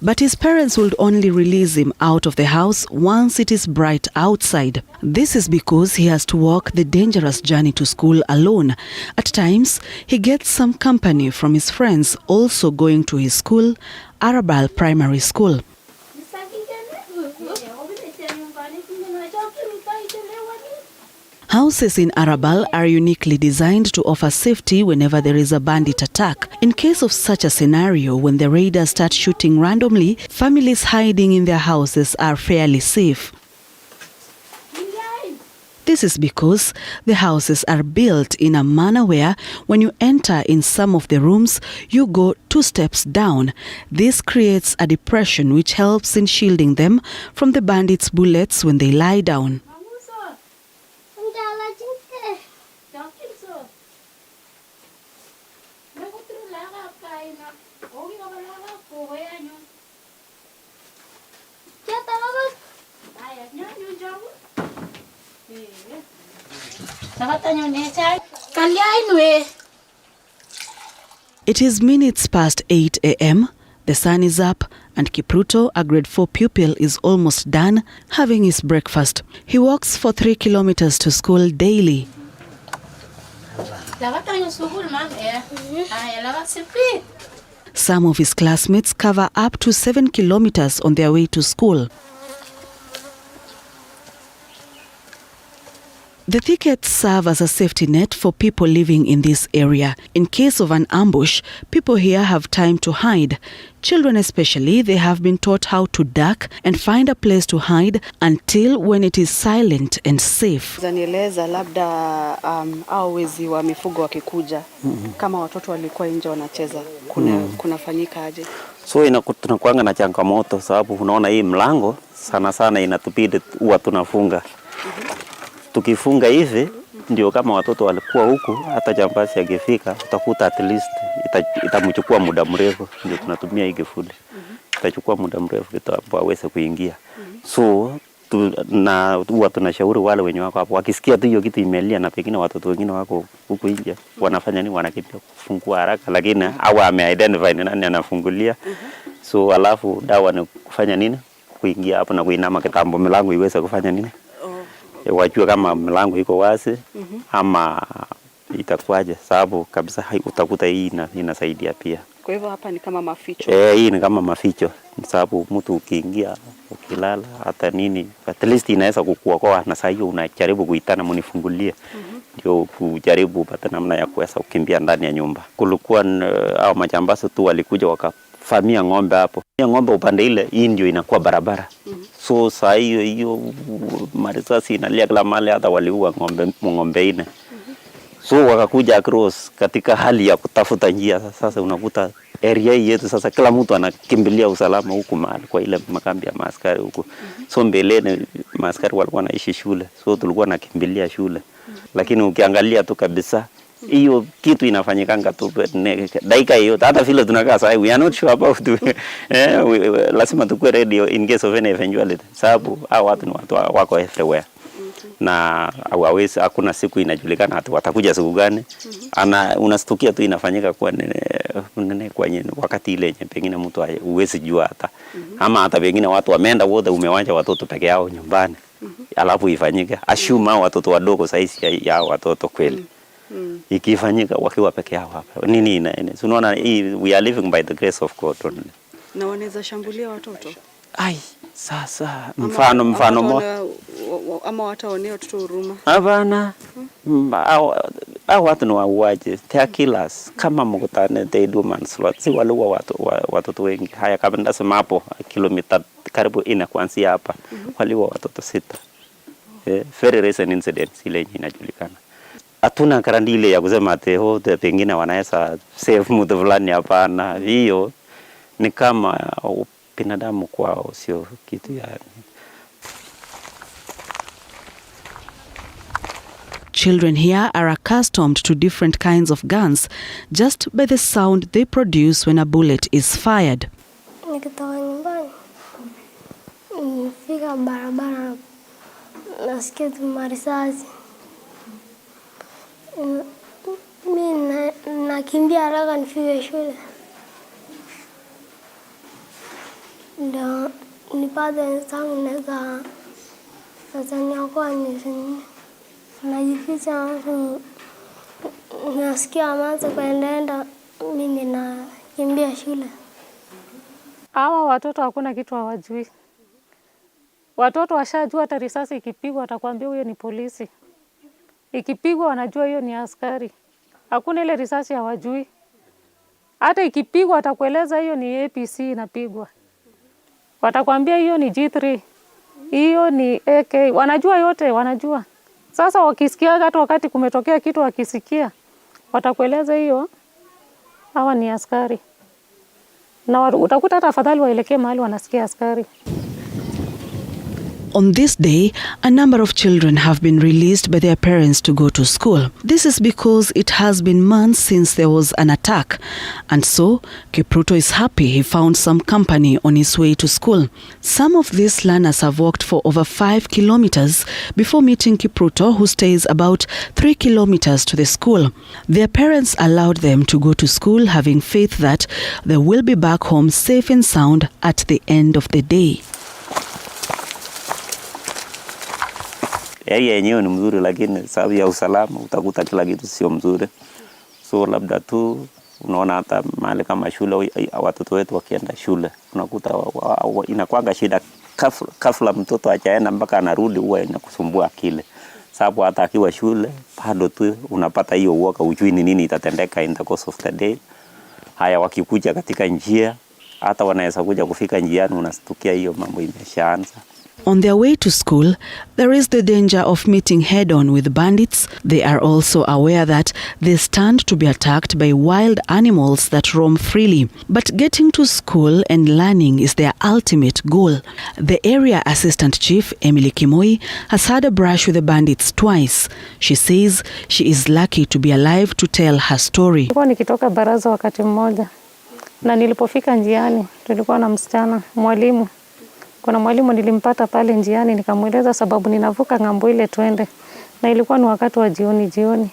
But his parents would only release him out of the house once it is bright outside. This is because he has to walk the dangerous journey to school alone. At times, he gets some company from his friends also going to his school, Arabal Primary School. Houses in Arabal are uniquely designed to offer safety whenever there is a bandit attack. In case of such a scenario, when the raiders start shooting randomly, families hiding in their houses are fairly safe. This is because the houses are built in a manner where, when you enter in some of the rooms, you go 2 steps down. This creates a depression which helps in shielding them from the bandits' bullets when they lie down. It is minutes past 8 a.m. The sun is up and Kipruto, a grade 4 pupil, is almost done having his breakfast. He walks for 3 kilometers to school daily. Some of his classmates cover up to 7 kilometers on their way to school. The thickets serve as a safety net for people living in this area. In case of an ambush, people here have time to hide. Children especially, they have been taught how to duck and find a place to hide until when it is silent and safe. Zanieleza labda au wezi wa mifugo wakikuja kama watoto walikuwa nje wanacheza kunafanyika aje? So tunakuanga na changamoto sababu unaona hii mlango sana sana inatubidi huwa tunafunga. Tukifunga hivi ndio kama watoto walikuwa huku hata jambazi akifika utakuta at least itamchukua muda mrefu, ndio tunatumia hii kifuli. Itachukua muda mrefu kitambo aweze kuingia. So huwa tunashauri wale wenye wako hapo wakisikia tu hiyo kitu imelia na pengine watoto wengine wako huku nje wanafanya nini, wanakimbia kufungua haraka, lakini hawa ame-identify ni nani anafungulia. So alafu dawa ni kufanya nini, kuingia hapo na kuinama kitambo milango iweze kufanya nini, wajue kama milango iko wazi ama itakuwaje, sababu kabisa utakuta hii inasaidia pia. Kwa hivyo hapa ni kama maficho. Hii ni kama maficho, sababu mtu ukiingia ukilala hata nini at least inaweza kukuokoa, na saa hiyo unajaribu kuitana mnifungulie ndio kujaribu pata namna ya kuweza kukimbia ndani ya nyumba. Kulikuwa au majambazi tu walikuja wakafamia ng'ombe hapo. Ng'ombe upande ile hii ndio inakuwa barabara. So saa hiyo marisasi inalia kila mahali, hata waliua ng'ombe ine. So wakakuja across katika hali ya kutafuta njia. Sasa unakuta area yetu sasa kila mtu anakimbilia usalama huku mahali kwa ile makambi ya maaskari huku. So mbeleni maaskari walikuwa wanaishi shule. So tulikuwa nakimbilia shule. Lakini ukiangalia tu kabisa hiyo kitu inafanyikanga tu dakika hiyo, hata vile tunakaa sasa we are not sure about lazima tukue ready in case of any eventuality, sababu hao watu ni watu wako everywhere. Na hawawezi, hakuna siku inajulikana hata watakuja siku gani. Unastukia tu inafanyika kwa wakati ile yenye pengine mtu huwezi jua hata. Ama hata pengine watu wameenda wote, umewacha watoto peke yao nyumbani. Alafu ifanyike. Assume watoto wadogo saizi ya watoto kweli. Ikifanyika wakiwa peke yao hapa. Nini unaona hii we are living by the grace of God only. Na wanaweza shambulia watoto? Sasa mfano ama wataonea watoto huruma? Hapana. Hao watu ni wauaji, they are killers. Kama mkutane they do manslaughter. Si waliua watoto wengi. Haya kama ndasema hapo kilomita karibu 4 kuanzia hapa waliua watoto 6. Very recent incident ile inajulikana. Hatuna karandi ile ya kusema ate pengine wanaweza save mtu fulani, hapana. Hiyo ni kama binadamu kwao, sio kitu ya. Children here are accustomed to different kinds of guns just by the sound they produce when a bullet is fired. Nikitoka nyumbani nifika barabara nasikia tu marisasi. Mimi nakimbia haraka nifike shule. Ndio nipate wenzangu naweza niokoa nisini. Najificha nasikia amaanza kuendaenda, mimi nakimbia shule. Hawa watoto hakuna kitu hawajui. Watoto washajua hata risasi ikipigwa atakwambia huyo ni polisi. Ikipigwa wanajua hiyo ni askari. Hakuna ile risasi hawajui. Hata ikipigwa atakueleza hiyo ni APC inapigwa. Watakwambia hiyo ni G3. Hiyo ni AK. Wanajua yote, wanajua. Sasa wakisikia hata wakati kumetokea kitu wakisikia, watakueleza hiyo hawa ni askari. Na utakuta hata afadhali waelekee mahali wanasikia askari. On this day, a number of children have been released by their parents to go to school. This is because it has been months since there was an attack. And so, Kipruto is happy he found some company on his way to school. Some of these learners have walked for over 5 kilometers before meeting Kipruto, who stays about 3 kilometers to the school. Their parents allowed them to go to school, having faith that they will be back home safe and sound at the end of the day. Area yenyewe ni mzuri, lakini sababu ya usalama utakuta kila kitu sio mzuri. So labda tu unaona hata mahali kama shule, watoto wetu wakienda shule unakuta inakuanga shida, kafla mtoto achaenda mpaka anarudi huwa inakusumbua akili. Sababu hata akiwa shule bado tu unapata hiyo uoga, ujui ni nini itatendeka in the course of the day. Haya, wakikuja katika njia, hata wanaweza kuja kufika njiani unastukia hiyo mambo imeshaanza. On their way to school, there is the danger of meeting head-on with bandits. They are also aware that they stand to be attacked by wild animals that roam freely. But getting to school and learning is their ultimate goal. The area assistant chief, Emily Kimoi, has had a brush with the bandits twice. She says she is lucky to be alive to tell her story. Nilikuwa nikitoka baraza wakati mmoja, na nilipofika njiani tulikuwa na msichana mwalimu. Kuna mwalimu nilimpata pale njiani, nikamueleza sababu ninavuka ng'ambo ile twende, na ilikuwa ni wakati wa jioni.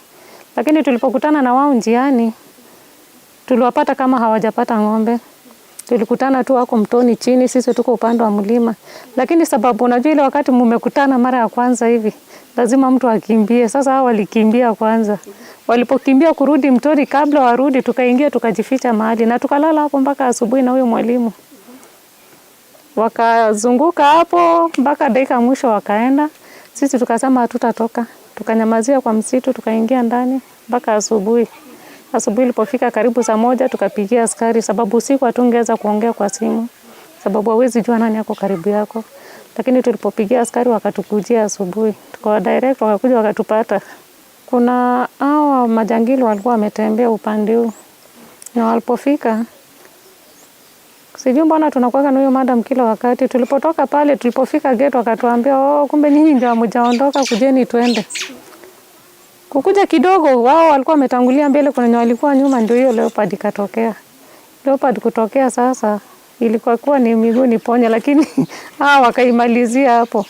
Lakini tulipokutana na wao njiani, tuliwapata kama hawajapata ng'ombe. Tulikutana tu wako mtoni chini, sisi tuko upande wa mlima. Lakini sababu unajua ile wakati mmekutana mara ya kwanza hivi, lazima mtu akimbie. Sasa hao walikimbia kwanza. Walipokimbia kurudi mtoni, kabla warudi tukaingia tukajificha mahali na tukalala hapo mpaka asubuhi na huyo mwalimu. Wakazunguka hapo mpaka dakika mwisho wakaenda. Sisi tukasema hatutatoka. Tukanyamazia kwa msitu, tukaingia ndani mpaka asubuhi. Asubuhi ilipofika karibu saa 1 tukapigia askari sababu usiku hatungeweza kuongea kwa simu. Sababu hawezi jua nani yako karibu yako. Lakini tulipopigia askari wakatukujia asubuhi. Tukawa direct wakakuja wakatupata. Kuna hao majangili walikuwa wametembea upande huu. Na walipofika sijui mbona tunakuwa na huyo madam kila wakati. Tulipotoka pale, tulipofika gate wakatuambia, kumbe nyinyi ndio hamjaondoka, kujeni twende. Kukuja kidogo wao walikuwa wametangulia mbele, kuna walikuwa nyuma, ndio hiyo leopard ikatokea. Leopard kutokea sasa ilikuwa kuwa ni miguu ni ponya, lakini wakaimalizia hapo.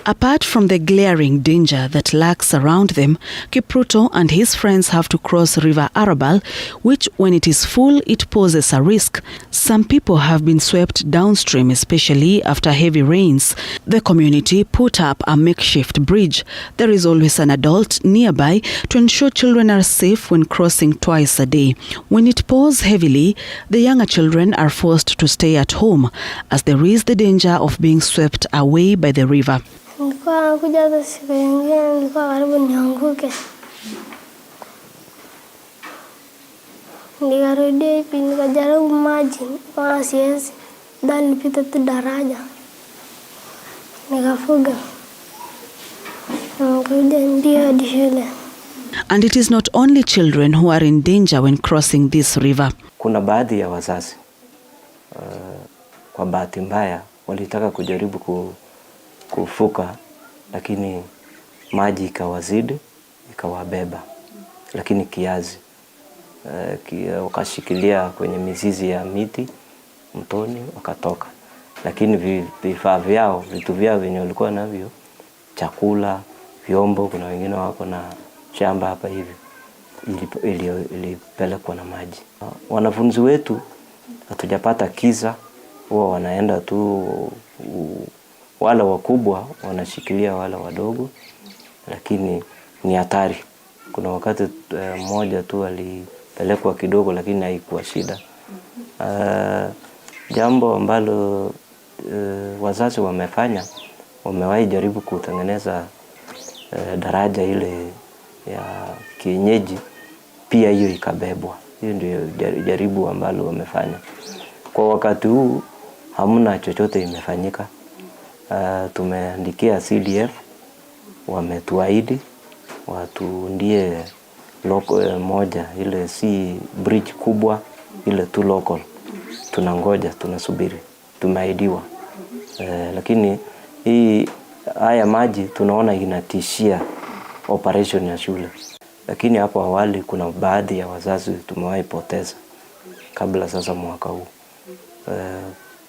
Apart from the glaring danger that lurks around them, Kipruto and his friends have to cross River Arabal, which when it is full, it poses a risk. Some people have been swept downstream, especially after heavy rains. The community put up a makeshift bridge. There is always an adult nearby to ensure children are safe when crossing twice a day. When it pours heavily, the younger children are forced to stay at home, as there is the danger of being swept away by the river. Nilikuwa kuja siku nyingine nilikuwa karibu nianguke. Nikarudi hivi nikajaribu maji kwa siwezi. Ndani nipita tu daraja. Nikafuga. Nikakuja ndio hadi shule. And it is not only children who are in danger when crossing this river. Kuna baadhi ya wazazi kwa bahati mbaya walitaka kujaribu kufuka, lakini maji ikawazidi ikawabeba, lakini kiazi wakashikilia kwenye mizizi ya miti mtoni wakatoka. Lakini vifaa vyao, vitu vyao venye walikuwa navyo, chakula, vyombo, kuna wengine wako na shamba hapa hivi, ilipelekwa na maji. Wanafunzi wetu hatujapata kiza, huwa wanaenda tu, wale wakubwa wanashikilia wale wadogo, lakini ni hatari. Kuna wakati mmoja tu alipelekwa kidogo, lakini haikuwa shida. Jambo ambalo wazazi wamefanya, wamewahi jaribu kutengeneza daraja ile ya kienyeji, pia hiyo ikabebwa. Hiyo ndio jaribu ambalo wamefanya. Kwa wakati huu hamna chochote imefanyika. Tumeandikia CDF, wametuahidi watundie moja ile si bridge kubwa, ile tu local. Tunangoja, tunasubiri, tumeahidiwa. Lakini haya maji tunaona inatishia operation ya shule. Lakini hapo awali kuna baadhi ya wazazi tumewahi poteza kabla sasa mwaka huu.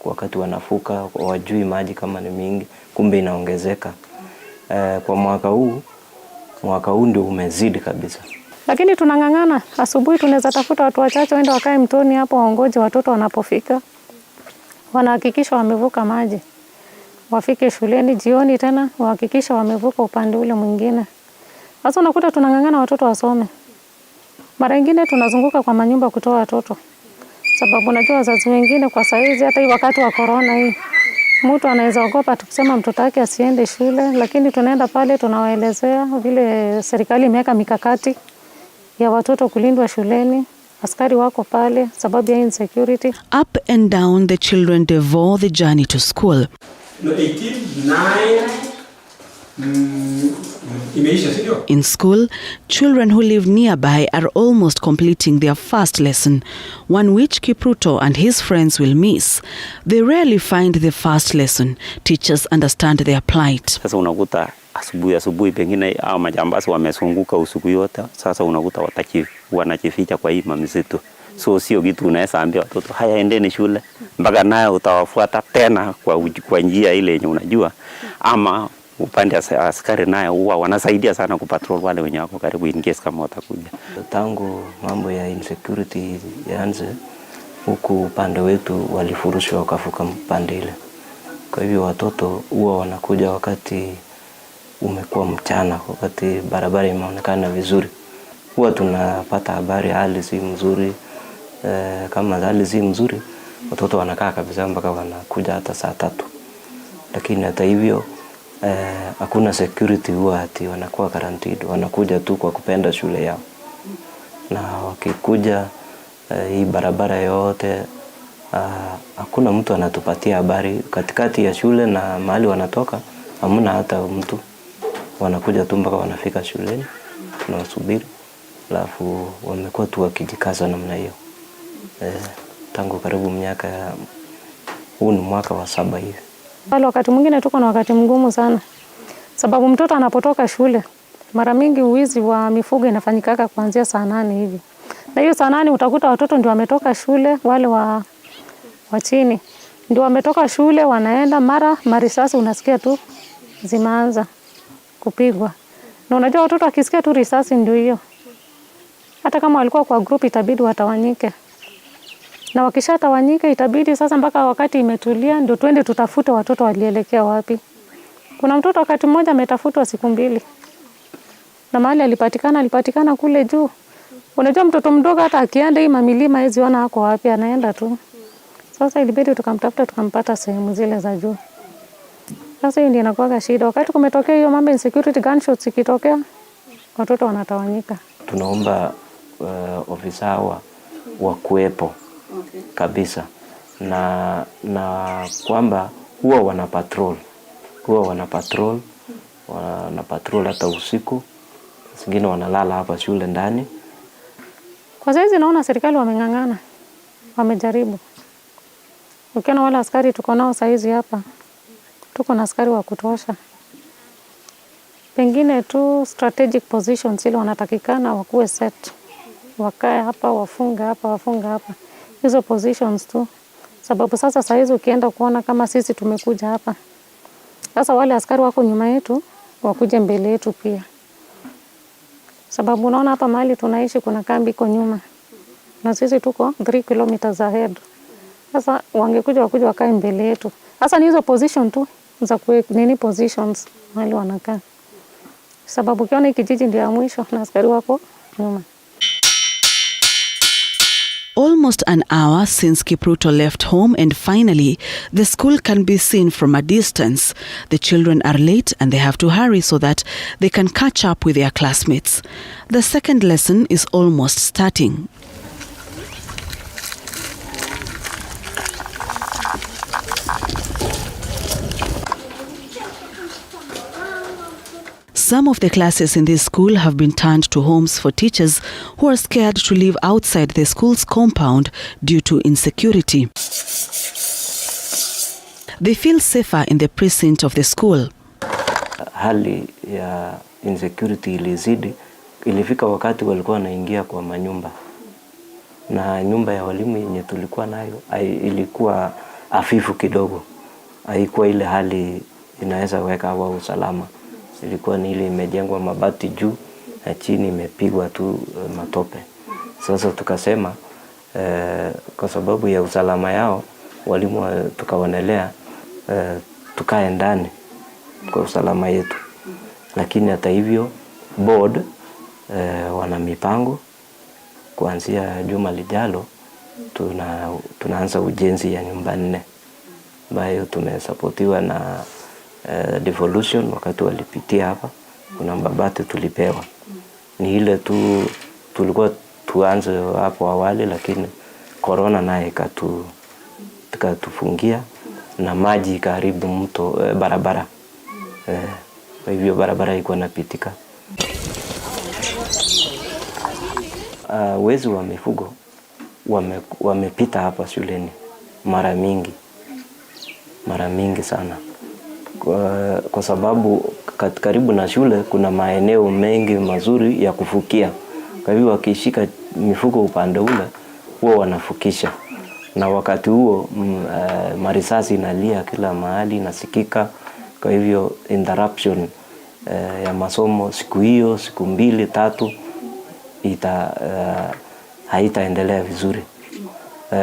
Wakati wanafuka wajui maji kama ni mingi, kumbe inaongezeka. Kwa mwaka huu ndio umezidi kabisa. Lakini tunang'ang'ana. Asubuhi tunaweza tafuta watu wachache waende wakae mtoni hapo waongoje watoto wanapofika. Wanahakikisha wamevuka maji. Wafike shuleni jioni tena wahakikisha wamevuka upande ule mwingine. Sasa unakuta tunang'ang'ana watoto wasome. Mara nyingine tunazunguka kwa manyumba kutoa watoto. Sababu najua wazazi wengine kwa saizi hata hii wakati wa corona hii Mtu anaweza ogopa tukisema mtoto wake asiende shule, lakini tunaenda pale tunawaelezea vile serikali imeweka mikakati ya watoto kulindwa shuleni. Askari wako pale sababu ya insecurity. Up and down the children devour the journey to school. In school, children who live nearby are almost completing their first lesson, one which Kipruto and his friends will miss. They rarely find the first lesson. Teachers understand their plight. Sasa unakuta asubuhi pengine au majambazi wamesunguka usiku yote. Sasa unakuta wanajificha kwa hii misitu. So sio kitu unaweza ambia watoto haya endeni shule, mpaka nayo utawafuata tena kwa njia ile yenye unajua. Ama upande askari nayo huwa wanasaidia sana kupatrol wale wenye wako karibu in case kama watakuja. Tangu mambo ya insecurity yaanze huku upande wetu walifurushwa wakafuka mpande ile. Kwa hivyo watoto huwa wanakuja wakati umekuwa mchana, wakati barabara imeonekana vizuri. Huwa tunapata habari hali si mzuri. Kama hali si mzuri, watoto wanakaa kabisa mpaka wanakuja hata saa 3. Lakini hata hivyo hakuna security, huwa ati wanakuwa guaranteed. Wanakuja tu kwa kupenda shule yao. Na wakikuja hii barabara yote hakuna mtu anatupatia habari katikati ya shule na mahali wanatoka, hamna hata mtu. Wanakuja tu mpaka wanafika shuleni, tunawasubiri. Alafu wamekuwa tu wakijikaza namna hiyo. Tangu karibu miaka, huu ni mwaka wa 7 hivi. Wale wakati mwingine tuko na wakati mgumu sana. Sababu mtoto anapotoka shule, mara mingi uwizi wa mifugo inafanyika kuanzia saa 8 hivi. Na hiyo saa 8 utakuta watoto ndio wametoka shule, wale wa chini ndio wametoka shule wanaenda, mara marisasi unasikia tu zimeanza kupigwa. Na unajua watoto wakisikia tu risasi ndio hiyo. Hata kama walikuwa kwa group itabidi watawanyike. Na wakishatawanyika itabidi sasa mpaka wakati imetulia ndio twende tutafute watoto walielekea wapi. Kuna mtoto wakati mmoja ametafutwa siku 2. Na mahali alipatikana kule juu. Unajua mtoto mdogo hata akienda hii mamilima hizi ona hako wapi, anaenda tu. Sasa ilibidi tukamtafuta tukampata sehemu zile za juu. Sasa hiyo ndio inakuwa shida. Wakati kumetokea hiyo mambo insecurity, gunshots ikitokea, watoto wanatawanyika. Tunaomba ofisa wa kuepo kabisa na kwamba huwa wana patrol hata usiku. Singine wanalala hapa shule ndani. Kwa saizi naona serikali wameng'ang'ana. Wamejaribu. Ukiona wale askari tuko nao saizi hapa, tuko na askari wa kutosha. Pengine tu strategic positions ile wanatakikana wakuwe set. Wakae hapa, wafunga hapa. Hizo positions tu. Sababu sasa saizi ukienda kuona kama sisi tumekuja hapa. Sasa wale askari wako nyuma yetu, wakuje mbele yetu pia. Sababu unaona hapa mahali tunaishi kuna kambi iko nyuma. Na sisi tuko 3 kilometers ahead. Sasa wangekuja wakae mbele yetu. Sasa ni hizo position tu za positions mahali wanakaa. Sababu ukiona kijiji ndio ya mwisho na askari wako nyuma. Almost an hour since Kipruto left home, and finally, the school can be seen from a distance. The children are late and they have to hurry so that they can catch up with their classmates. The second lesson is almost starting. Some of the classes in this school have been turned to homes for teachers who are scared to live outside the school's compound due to insecurity. They feel safer in the precinct of the school. Hali ya insecurity ilizidi, ilifika wakati walikuwa wanaingia kwa manyumba. Na nyumba ya walimu yenye tulikuwa nayo ilikuwa hafifu kidogo. Haikuwa ile hali inaweza weka hawa usalama. Ilikuwa ni ile imejengwa mabati juu na chini imepigwa tu matope. Sasa tukasema kwa sababu ya usalama yao walimu tukaonelea tukae ndani kwa usalama yetu. Lakini hata hivyo board wana mipango kuanzia juma lijalo tunaanza ujenzi ya nyumba 4. ambayo tumesapotiwa na devolution. Wakati walipitia hapa, kuna mabati tulipewa. Ni ile tu tulikuwa tuanze hapo awali, lakini corona naye ikatufungia na maji karibu mto barabara. Kwa hivyo barabara iko napitika. Wezi wa mifugo wamepita hapa shuleni mara mingi sana, kwa sababu karibu na shule kuna maeneo mengi mazuri ya kufukia. Kwa hivyo wakishika mifugo upande ule, huwa wanafukisha, na wakati huo marisasi inalia kila mahali, inasikika. Kwa hivyo interruption ya masomo siku 2, 3 haitaendelea vizuri.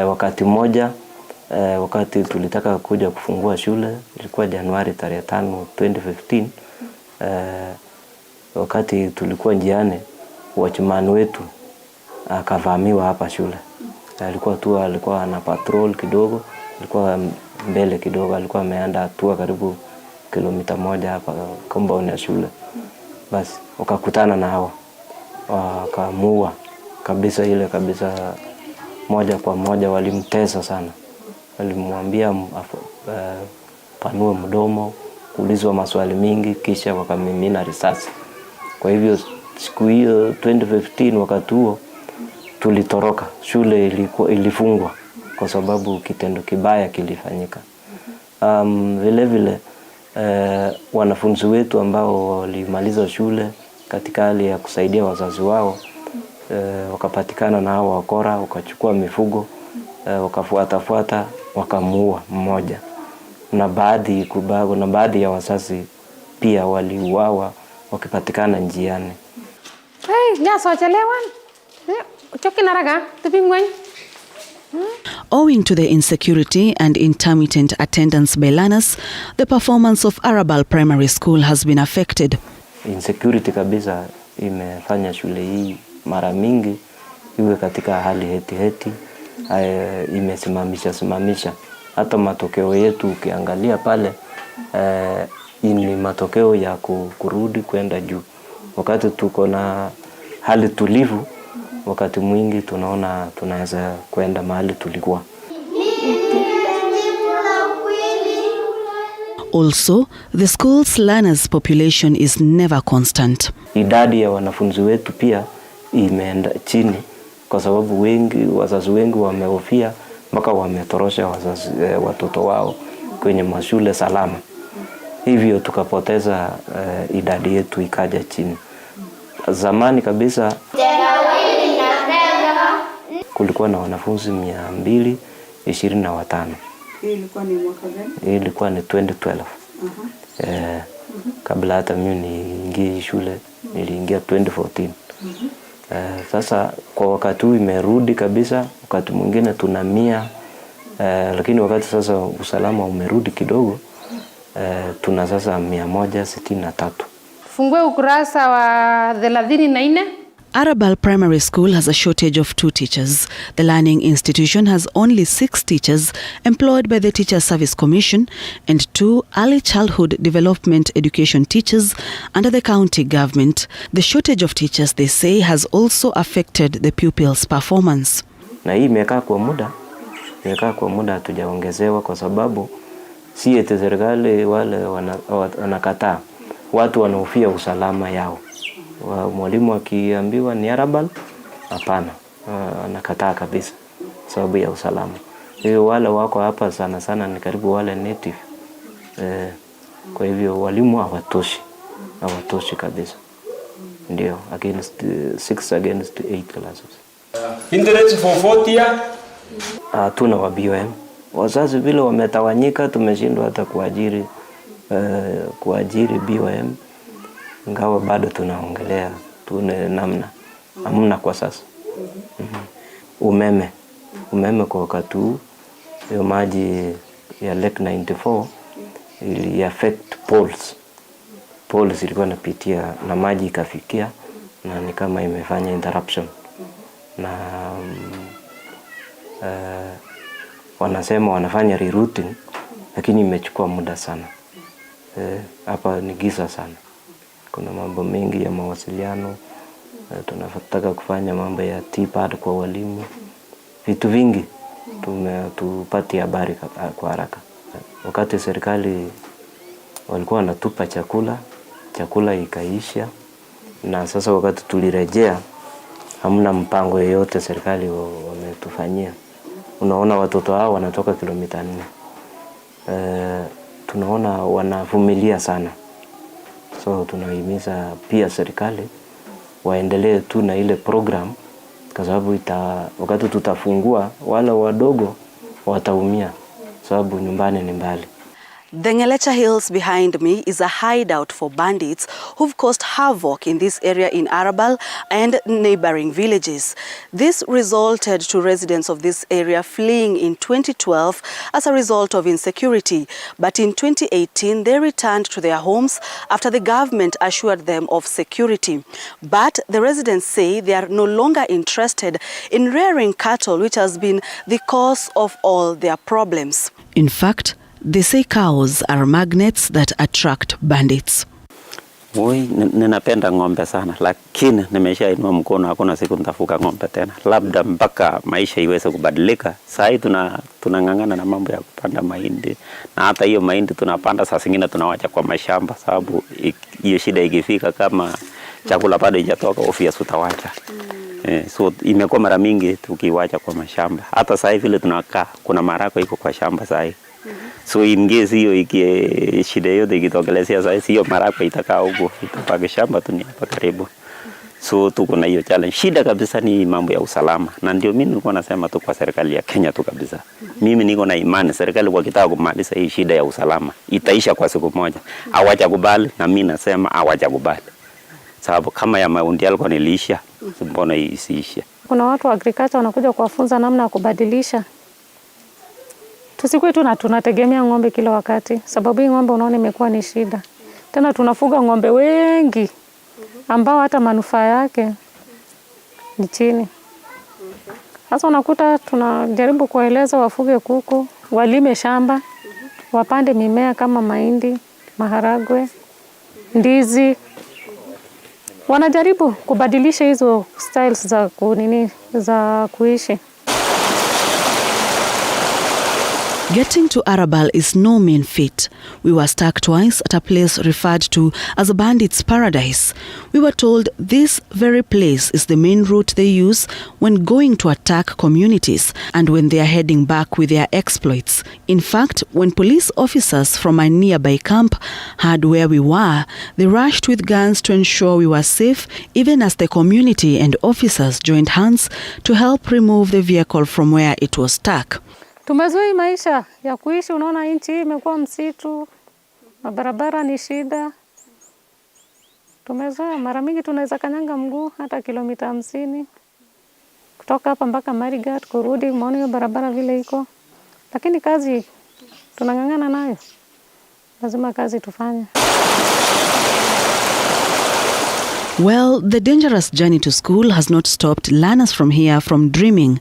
Wakati mmoja, wakati tulitaka kuja kufungua shule, ilikuwa Januari 5, 2015. Wakati tulikuwa njiani, watchman wetu akavamiwa hapa shule. Alikuwa ana patrol kidogo, alikuwa mbele kidogo, alikuwa ameenda hatua karibu kilomita 1 hapa compound ya shule. Basi wakakutana na hao, wakamuua kabisa, ile kabisa, moja kwa moja. Walimtesa sana, walimwambia panue mdomo, kuulizwa maswali mingi, kisha wakamimina risasi. Kwa hivyo siku hiyo 2015, wakati huo tulitoroka, shule ilifungwa kwa sababu kitendo kibaya kilifanyika. Vile vile wanafunzi wetu ambao walimaliza shule katika hali ya kusaidia wazazi wao, wakapatikana na hao wakora, wakachukua mifugo, wakafuata, wakamuua mmoja. Na baadhi ya wazazi pia waliuawa wakipatikana njiani. Owing to the insecurity and intermittent attendance by learners, the performance of Arabal Primary School has been affected. Insecurity kabisa imefanya shule hii mara mingi iwe katika hali heti. Imesimamisha. Hata matokeo yetu ukiangalia pale, ni matokeo ya kurudi kwenda juu. Wakati tuko na hali tulivu, wakati mwingi tunaona tunaweza kwenda mahali tulikuwa. Also, the school's learners population is never constant. Idadi ya wanafunzi wetu pia imeenda chini, kwa sababu wazazi wengi wamehofia mpaka wametorosha watoto wao kwenye mashule salama. Hivyo tukapoteza idadi yetu ikaja chini. Zamani kabisa kulikuwa na wanafunzi 225. Hii ilikuwa ni mwaka gani? Hii ilikuwa ni 2012. Kabla hata mimi niingie shule, niliingia 2014. Sasa kwa wakati huu imerudi kabisa, wakati mwingine tuna 100, lakini wakati sasa usalama umerudi kidogo, tuna sasa 163. Fungue ukurasa wa 34. Arabal Primary School has a shortage of 2 teachers. The learning institution has only 6 teachers employed by the Teacher Service Commission and 2 early childhood development education teachers under the county government. The shortage of teachers, they say, has also affected the pupils' performance. Na hii imekaa kwa muda hatujaongezewa, kwa sababu si eti serikali wale wanakataa. Watu wanahofia usalama yao. Mwalimu akiambiwa ni Arabal, hapana, anakataa kabisa sababu ya usalama. Hiyo wale wako hapa sana ni karibu wale native. Kwa hivyo walimu hawatoshi kabisa. Ndio, 6 against 8 classes. Interest for 4th year? Tuna wa BAM. Wazazi vile wametawanyika, tumeshindwa hata kuajiri BAM. Ingawa bado tunaongelea namna. Hamna kwa sasa. Umeme kwa wakati huu, hiyo maji ya Lake 94 ili affect poles ilikuwa napitia na maji ikafikia, na ni kama imefanya interruption. Na wanasema wanafanya rerouting lakini imechukua muda sana. Hapa ni giza sana. Kuna mambo mengi ya mawasiliano, tunataka kufanya mambo ya T-pad kwa walimu. Vitu vingi tupate habari kwa haraka. Wakati serikali walikuwa wanatupa chakula ikaisha, na sasa wakati tulirejea hamna mpango yoyote serikali wametufanyia. Unaona watoto hao wanatoka kilomita 4. Tunaona wanavumilia sana. So tunahimiza pia serikali waendelee tu na ile program, kwa sababu wakati tutafungua wale wadogo wataumia, sababu nyumbani ni mbali. The Ngelecha Hills behind me is a hideout for bandits who've caused havoc in this area in Arabal and neighboring villages. This resulted to residents of this area fleeing in 2012 as a result of insecurity. But in 2018, they returned to their homes after the government assured them of security. But the residents say they are no longer interested in rearing cattle, which has been the cause of all their problems. In fact, they say cows are magnets that attract bandits. Ninapenda ng'ombe sana, lakini nimeshainua mkono, hakuna siku nitafuga ng'ombe tena. Labda mpaka maisha iweze kubadilika. Sasa tunang'ang'ana na mambo ya kupanda mahindi. Na hata hiyo mahindi tunapanda saa zingine tunawacha kwa mashamba, sababu hiyo shida ikifika kama chakula bado haijatoka ofia utawacha. So imekuwa mara mingi tukiwacha kwa mashamba. Hata sasa hivi tunakaa kuna marako iko kwa shamba sasa. So ingezi hiyo shida yote ikitokelezea sasa hiyo marako itakaa huko itapaka shamba tu ni hapa karibu. So tuko na hiyo challenge. Shida kabisa ni mambo ya usalama. Na ndio mimi nilikuwa nasema tu kwa serikali ya Kenya tu kabisa. Mimi niko na imani serikali kwa kitaka kumaliza hii shida ya usalama itaisha kwa siku moja. Hawajakubali na mimi nasema hawajakubali. Sababu kama ya maundi yalikuwa nilisha, mbona isiisha. Kuna watu wa agriculture wanakuja kuwafunza namna ya kubadilisha. Tusikwe tu na tunategemea ng'ombe kila wakati, sababu hii ng'ombe unaona imekuwa ni shida. Tena tunafuga ng'ombe wengi ambao hata manufaa yake ni chini. Sasa unakuta tunajaribu kuwaeleza wafuge kuku, walime shamba, wapande mimea kama mahindi, maharagwe, ndizi. Wanajaribu kubadilisha hizo styles za kuishi. Getting to Arabal is no mean feat. We were stuck twice at a place referred to as a bandit's paradise. We were told this very place is the main route they use when going to attack communities and when they are heading back with their exploits. In fact, when police officers from a nearby camp heard where we were, they rushed with guns to ensure we were safe, even as the community and officers joined hands to help remove the vehicle from where it was stuck. Tumezoea maisha ya kuishi, unaona nchi imekuwa msitu, barabara ni shida. Tumezoea mara mingi tunaweza kanyanga mguu hata kilomita 50. Kutoka hapa mpaka Marigat kurudi, umeona hiyo barabara vile iko. Lakini kazi tunang'ang'ana nayo. Lazima kazi tufanye. Well, the dangerous journey to school has not stopped learners from here from dreaming.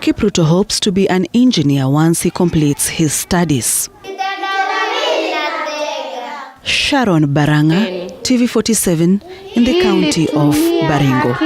Kipruto hopes to be an engineer once he completes his studies. Sharon Baranga, TV47 in the county of Baringo.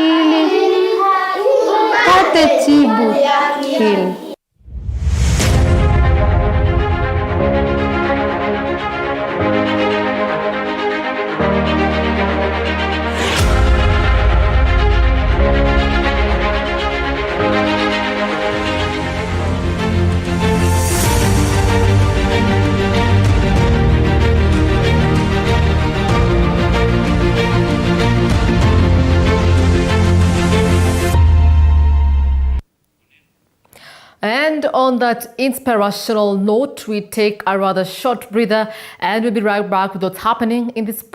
And on that inspirational note, we take a rather short breather and we'll be right back with what's happening in this sport.